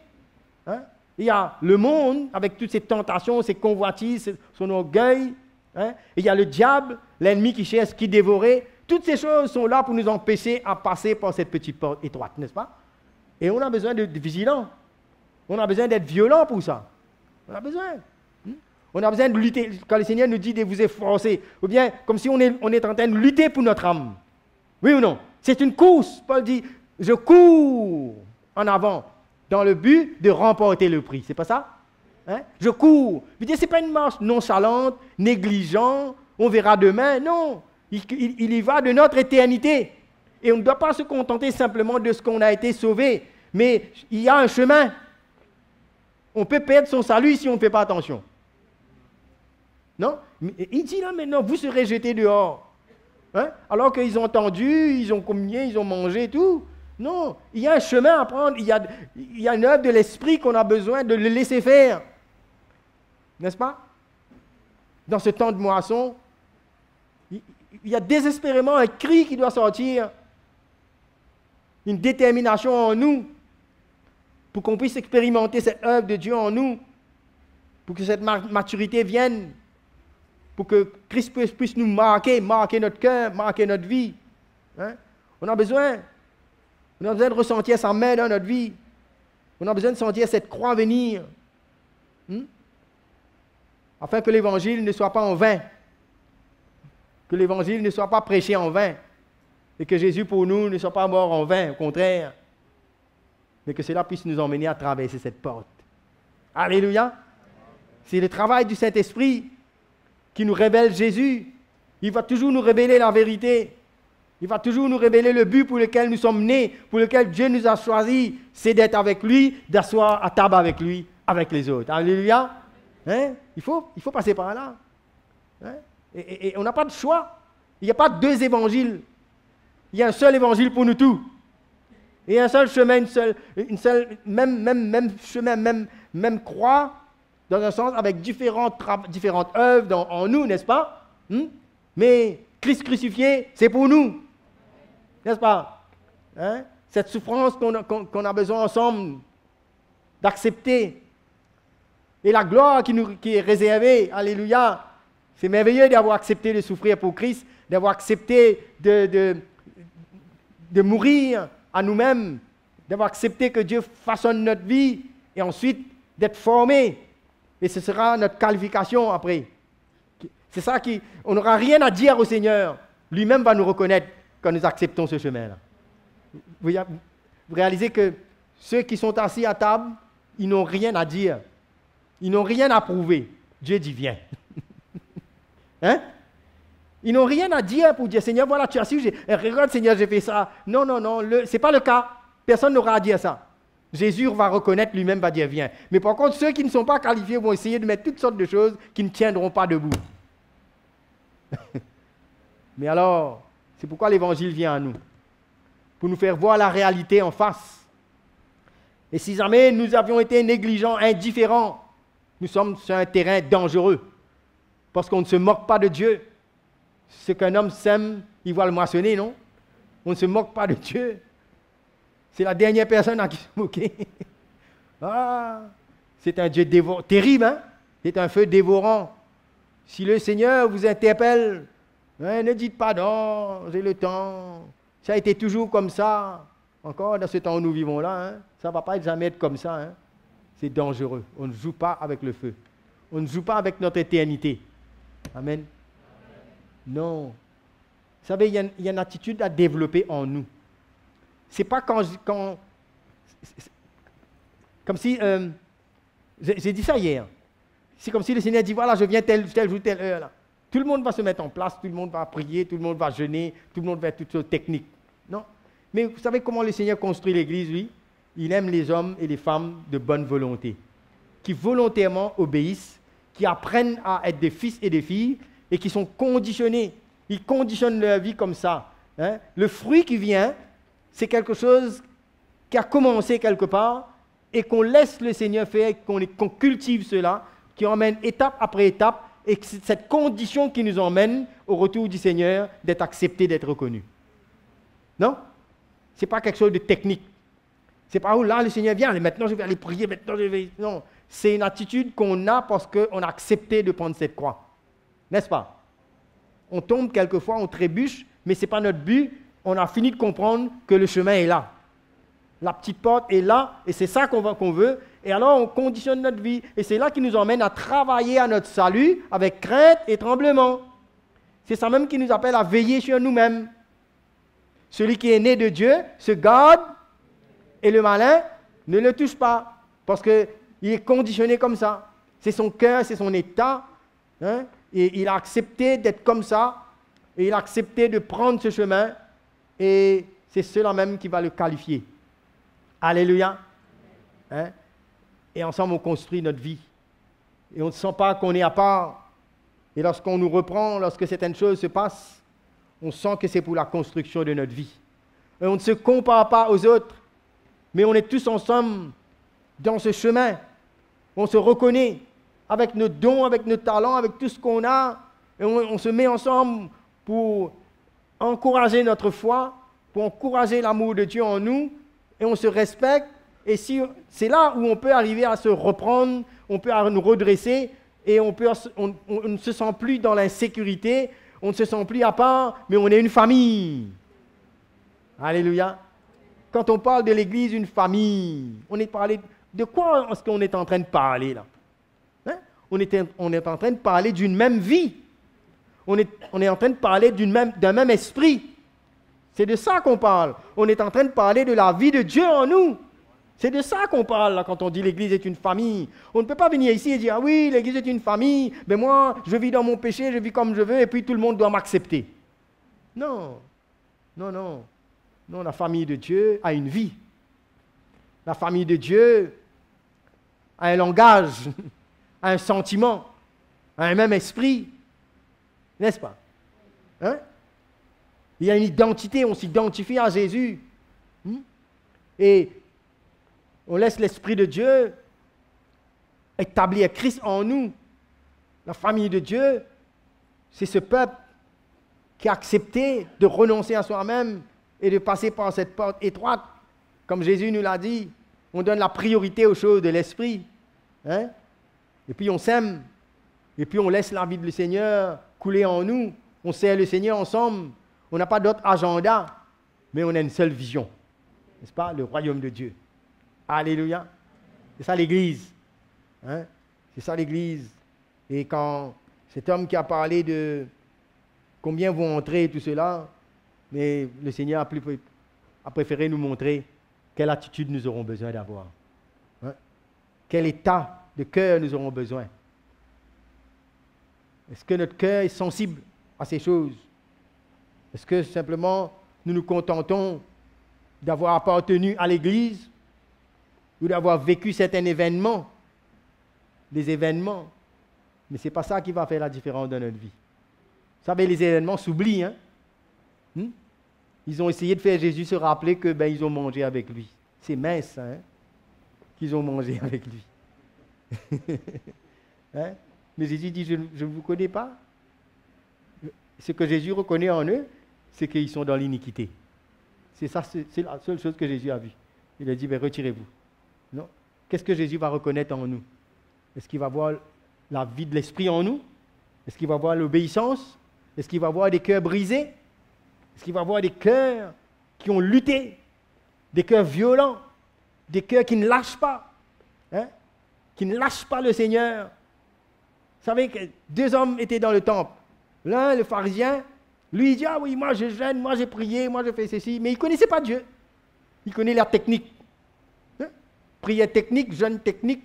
Hein? Il y a le monde, avec toutes ses tentations, ses convoitises, son orgueil. Hein? Et il y a le diable, l'ennemi qui cherche, qui dévorait. Toutes ces choses sont là pour nous empêcher à passer par cette petite porte étroite, n'est-ce pas? Et on a besoin d'être vigilant. On a besoin d'être violent pour ça. On a besoin. On a besoin de lutter. Quand le Seigneur nous dit de vous efforcer, ou bien comme si on est en train de lutter pour notre âme. Oui ou non? C'est une course. Paul dit, je cours en avant dans le but de remporter le prix. C'est pas ça? Hein? Je cours. Ce n'est pas une marche nonchalante, négligente, on verra demain. Non. Il y va de notre éternité. Et on ne doit pas se contenter simplement de ce qu'on a été sauvé. Mais il y a un chemin. On peut perdre son salut si on ne fait pas attention. Non? Il dit là maintenant, vous serez jetés dehors. Hein? Alors qu'ils ont entendu, ils ont communié, ils ont mangé et tout. Non, il y a un chemin à prendre, il y a une œuvre de l'esprit qu'on a besoin de le laisser faire. N'est-ce pas? Dans ce temps de moisson, il y a désespérément un cri qui doit sortir. Une détermination en nous pour qu'on puisse expérimenter cette œuvre de Dieu en nous, pour que cette maturité vienne, pour que Christ puisse nous marquer notre cœur, marquer notre vie. Hein? On a besoin de ressentir sa main dans notre vie. On a besoin de sentir cette croix venir. Afin que l'évangile ne soit pas en vain. Que l'évangile ne soit pas prêché en vain. Et que Jésus pour nous ne soit pas mort en vain, au contraire. Mais que cela puisse nous emmener à traverser cette porte. Alléluia. C'est le travail du Saint-Esprit qui nous révèle Jésus. Il va toujours nous révéler la vérité. Il va toujours nous révéler le but pour lequel nous sommes nés, pour lequel Dieu nous a choisis. C'est d'être avec lui, d'asseoir à table avec lui, avec les autres. Alléluia. Hein? Il faut passer par là. Hein? Et on n'a pas de choix. Il n'y a pas deux évangiles. Il y a un seul évangile pour nous tous. Et un seul chemin, même chemin, même croix, dans un sens, avec différentes œuvres en nous, n'est-ce pas? Mais Christ crucifié, c'est pour nous. N'est-ce pas? Hein? Cette souffrance qu'on a besoin ensemble d'accepter. Et la gloire qui est réservée, alléluia. C'est merveilleux d'avoir accepté de souffrir pour Christ, d'avoir accepté de mourir à nous-mêmes, d'avoir accepté que Dieu façonne notre vie et ensuite d'être formé. Et ce sera notre qualification après. C'est ça on n'aura rien à dire au Seigneur. Lui-même va nous reconnaître quand nous acceptons ce chemin-là. Vous réalisez que ceux qui sont assis à table, ils n'ont rien à dire. Ils n'ont rien à prouver. Dieu dit viens. Hein? Ils n'ont rien à dire pour dire Seigneur, voilà, tu as su, regarde Seigneur, j'ai fait ça. Non, ce n'est pas le cas. Personne n'aura à dire ça. Jésus va reconnaître, lui-même va dire viens. Mais par contre, ceux qui ne sont pas qualifiés vont essayer de mettre toutes sortes de choses qui ne tiendront pas debout. Mais alors, c'est pourquoi l'évangile vient à nous. Pour nous faire voir la réalité en face. Et si jamais nous avions été négligents, indifférents, nous sommes sur un terrain dangereux. Parce qu'on ne se moque pas de Dieu. Ce qu'un homme sème, il va le moissonner, non? On ne se moque pas de Dieu. C'est la dernière personne à qui se moquer. C'est un Dieu terrible, hein? C'est un feu dévorant. Si le Seigneur vous interpelle, ne dites pas non, j'ai le temps. Ça a été toujours comme ça. Encore dans ce temps où nous vivons là, hein? Ça ne va pas jamais être comme ça. Hein? C'est dangereux. On ne joue pas avec le feu. On ne joue pas avec notre éternité. Amen. Non. savez, il y a une attitude à développer en nous. C'est pas comme si, j'ai dit ça hier, c'est comme si le Seigneur dit, voilà, je viens tel jour, telle heure. Là. Tout le monde va se mettre en place, tout le monde va prier, tout le monde va jeûner, tout le monde va faire toutes choses techniques. Non. Mais vous savez comment le Seigneur construit l'Église, lui? Il aime les hommes et les femmes de bonne volonté, qui volontairement obéissent, qui apprennent à être des fils et des filles, et qui sont conditionnés. Ils conditionnent leur vie comme ça. Hein? Le fruit qui vient, c'est quelque chose qui a commencé quelque part, et qu'on laisse le Seigneur faire, qu'on cultive cela, qui emmène étape après étape, et c'est cette condition qui nous emmène au retour du Seigneur d'être accepté, d'être reconnu. Non? Ce n'est pas quelque chose de technique. Ce n'est pas où là le Seigneur vient, maintenant je vais aller prier, maintenant je vais... Non, c'est une attitude qu'on a parce qu'on a accepté de prendre cette croix. N'est-ce pas? On tombe quelquefois, on trébuche, mais ce n'est pas notre but. On a fini de comprendre que le chemin est là. La petite porte est là, et c'est ça qu'on veut. Et alors, on conditionne notre vie. Et c'est là qui nous emmène à travailler à notre salut avec crainte et tremblement. C'est ça même qui nous appelle à veiller sur nous-mêmes. Celui qui est né de Dieu se garde, et le malin ne le touche pas. Parce qu'il est conditionné comme ça. C'est son cœur, c'est son état. Hein? Et il a accepté d'être comme ça. Et il a accepté de prendre ce chemin. Et c'est cela même qui va le qualifier. Alléluia. Hein? Et ensemble, on construit notre vie. Et on ne sent pas qu'on est à part. Et lorsqu'on nous reprend, lorsque certaines choses se passent, on sent que c'est pour la construction de notre vie. Et on ne se compare pas aux autres, mais on est tous ensemble dans ce chemin. On se reconnaît avec nos dons, avec nos talents, avec tout ce qu'on a. Et on se met ensemble pour encourager notre foi, pour encourager l'amour de Dieu en nous. Et on se respecte. Et c'est là où on peut arriver à se reprendre, on peut nous redresser, et on ne se sent plus dans l'insécurité, on ne se sent plus à part, mais on est une famille. Alléluia. Quand on parle de l'Église, une famille, de quoi est-ce qu'on est en train de parler là? Hein? On est en train de parler d'une même vie. On est en train de parler d'un même esprit. C'est de ça qu'on parle. On est en train de parler de la vie de Dieu en nous. C'est de ça qu'on parle là, quand on dit l'Église est une famille. On ne peut pas venir ici et dire « Ah oui, l'Église est une famille, mais moi, je vis dans mon péché, je vis comme je veux, et puis tout le monde doit m'accepter. » Non, non, non. Non, la famille de Dieu a une vie. La famille de Dieu a un langage, a un sentiment, a un même esprit. N'est-ce pas? Hein? Il y a une identité, on s'identifie à Jésus. Et on laisse l'Esprit de Dieu établir Christ en nous. La famille de Dieu, c'est ce peuple qui a accepté de renoncer à soi-même et de passer par cette porte étroite. Comme Jésus nous l'a dit, on donne la priorité aux choses de l'Esprit. Hein? Et puis on s'aime. Et puis on laisse la vie du Seigneur couler en nous. On sert le Seigneur ensemble. On n'a pas d'autre agenda, mais on a une seule vision. N'est-ce pas? Le royaume de Dieu. Alléluia. C'est ça l'Église. Hein? C'est ça l'Église. Et quand cet homme qui a parlé de combien vont entrer et tout cela, mais le Seigneur a préféré nous montrer quelle attitude nous aurons besoin d'avoir. Hein? Quel état de cœur nous aurons besoin. Est-ce que notre cœur est sensible à ces choses? Est-ce que simplement nous nous contentons d'avoir appartenu à l'Église ou d'avoir vécu certains événements, des événements, mais ce n'est pas ça qui va faire la différence dans notre vie. Vous savez, les événements s'oublient. Hein? Ils ont essayé de faire Jésus se rappeler que ils ont mangé avec lui. C'est mince hein, qu'ils ont mangé avec lui. Hein? Mais Jésus dit, je ne vous connais pas. Ce que Jésus reconnaît en eux, c'est qu'ils sont dans l'iniquité. C'est ça, c'est la seule chose que Jésus a vue. Il a dit, retirez-vous. Non. Qu'est-ce que Jésus va reconnaître en nous? Est-ce qu'il va voir la vie de l'Esprit en nous? Est-ce qu'il va voir l'obéissance? Est-ce qu'il va voir des cœurs brisés? Est-ce qu'il va voir des cœurs qui ont lutté? Des cœurs violents? Des cœurs qui ne lâchent pas? Hein? Qui ne lâchent pas le Seigneur? Vous savez que 2 hommes étaient dans le temple. L'un, le pharisien, Lui, il dit, ah oui, moi je jeûne, moi j'ai prié, moi je fais ceci, mais il ne connaissait pas Dieu. Il connaît la technique. Hein? Prière technique, jeûne technique,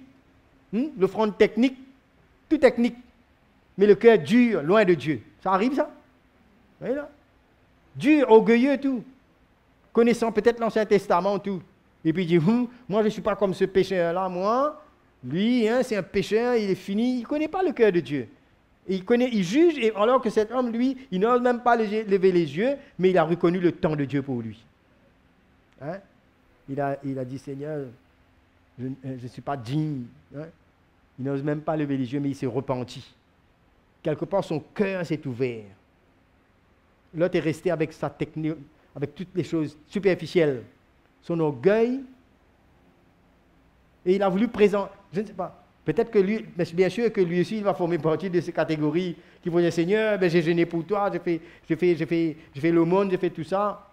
l'offrande technique, tout technique. Mais le cœur dur, loin de Dieu. Ça arrive ça? Vous voyez là? Dur, orgueilleux, tout. Connaissant peut-être l'Ancien Testament, tout. Et puis il dit, moi je ne suis pas comme ce pécheur-là, moi. Lui, c'est un pécheur, il est fini. Il ne connaît pas le cœur de Dieu. Et il juge, et alors que cet homme, lui, il n'ose même pas lever les yeux, mais il a reconnu le temps de Dieu pour lui. Hein? Il a dit, Seigneur, je ne suis pas digne. Hein? Il n'ose même pas lever les yeux, mais il s'est repenti. Quelque part, son cœur s'est ouvert. L'autre est resté avec sa technique, avec toutes les choses superficielles. Son orgueil. Et il a voulu présenter, je ne sais pas, peut-être que lui, mais bien sûr que lui aussi, il va former partie de ces catégories qui vont dire, Seigneur, j'ai jeûné pour toi, j'ai fait l'aumône, j'ai fait tout ça.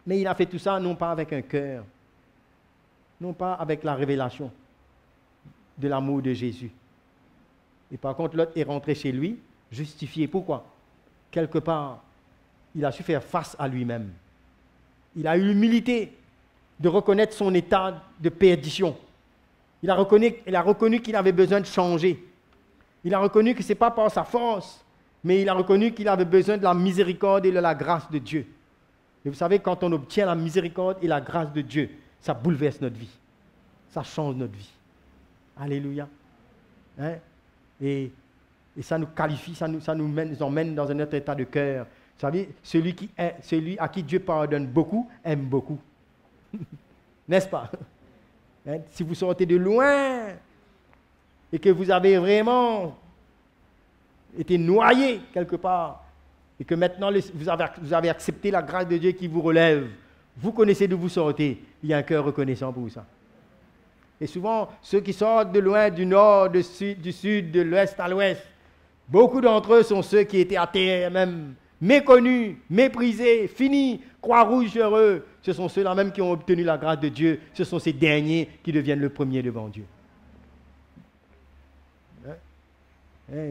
Mais il a fait tout ça non pas avec un cœur, non pas avec la révélation de l'amour de Jésus. Et par contre, l'autre est rentré chez lui, justifié. Pourquoi? Quelque part, il a su faire face à lui-même. Il a eu l'humilité de reconnaître son état de perdition. Il a reconnu qu'il avait besoin de changer. Il a reconnu que ce n'est pas par sa force, mais il a reconnu qu'il avait besoin de la miséricorde et de la grâce de Dieu. Et vous savez, quand on obtient la miséricorde et la grâce de Dieu, ça bouleverse notre vie. Ça change notre vie. Alléluia. Hein? Et ça nous qualifie, ça nous emmène dans un autre état de cœur. Vous savez, celui à qui Dieu pardonne beaucoup, aime beaucoup. N'est-ce pas? Hein? Si vous sortez de loin et que vous avez vraiment été noyé quelque part et que maintenant vous avez accepté la grâce de Dieu qui vous relève, vous connaissez d'où vous sortez, il y a un cœur reconnaissant pour ça. Et souvent, ceux qui sortent de loin, du nord, du sud, de l'ouest à l'ouest, beaucoup d'entre eux sont ceux qui étaient à terre même, méconnus, méprisés, finis, croix rouge sur eux. Ce sont ceux-là même qui ont obtenu la grâce de Dieu. Ce sont ces derniers qui deviennent le premier devant Dieu.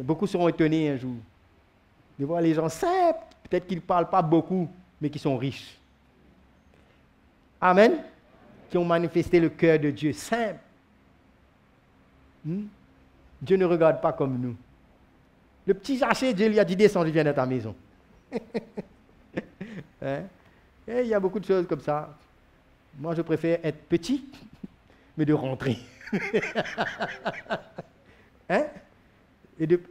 Beaucoup seront étonnés un jour de voir les gens simples, peut-être qu'ils ne parlent pas beaucoup, mais qui sont riches. Amen. Qui ont manifesté le cœur de Dieu, simple. Dieu ne regarde pas comme nous. Le petit Zaché, Dieu lui a dit, descends, je viens dans ta maison. Hein? Et il y a beaucoup de choses comme ça. Moi, je préfère être petit, mais de rentrer. Hein?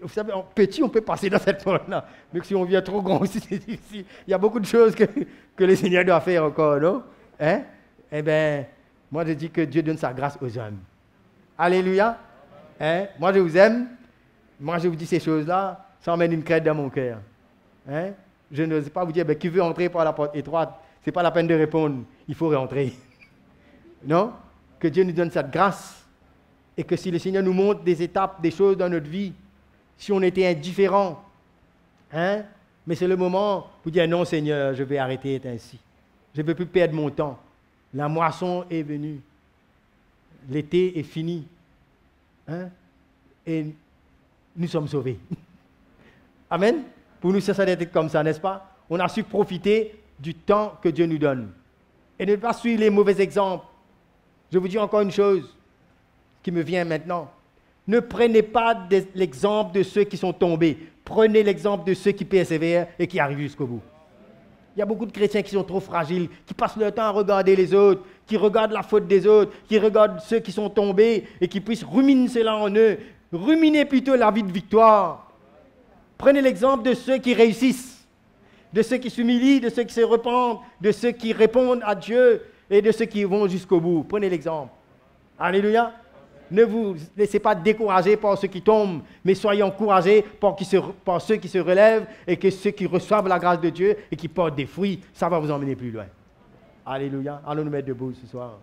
Vous savez, en petit, on peut passer dans cette porte-là. Mais si on vient trop grand aussi, c'est difficile. Il y a beaucoup de choses que le Seigneur doit faire encore, non? Hein? Eh bien, moi, je dis que Dieu donne sa grâce aux hommes. Alléluia. Hein? Moi, je vous aime. Moi, je vous dis ces choses-là, ça emmène une crête dans mon cœur. Hein? Je n'ose pas vous dire, qui veut entrer par la porte étroite, ce n'est pas la peine de répondre, il faut rentrer. Non? Que Dieu nous donne cette grâce. Et que si le Seigneur nous montre des étapes, des choses dans notre vie, si on était indifférent, hein? Mais c'est le moment pour dire, non Seigneur, je vais arrêter d'être ainsi. Je ne veux plus perdre mon temps. La moisson est venue. L'été est fini. Hein? Et nous sommes sauvés. Amen. Pour nous, ça doit être comme ça, n'est-ce pas? On a su profiter du temps que Dieu nous donne. Et ne pas suivre les mauvais exemples. Je vous dis encore une chose qui me vient maintenant. Ne prenez pas l'exemple de ceux qui sont tombés. Prenez l'exemple de ceux qui persévèrent et qui arrivent jusqu'au bout. Il y a beaucoup de chrétiens qui sont trop fragiles, qui passent leur temps à regarder les autres, qui regardent la faute des autres, qui regardent ceux qui sont tombés et qui puissent ruminer cela en eux. Ruminez plutôt la vie de victoire. Prenez l'exemple de ceux qui réussissent, de ceux qui s'humilient, de ceux qui se repentent, de ceux qui répondent à Dieu et de ceux qui vont jusqu'au bout. Prenez l'exemple. Alléluia. Ne vous laissez pas décourager par ceux qui tombent, mais soyez encouragés par ceux qui se relèvent et que ceux qui reçoivent la grâce de Dieu et qui portent des fruits, ça va vous emmener plus loin. Alléluia. Allons nous mettre debout ce soir.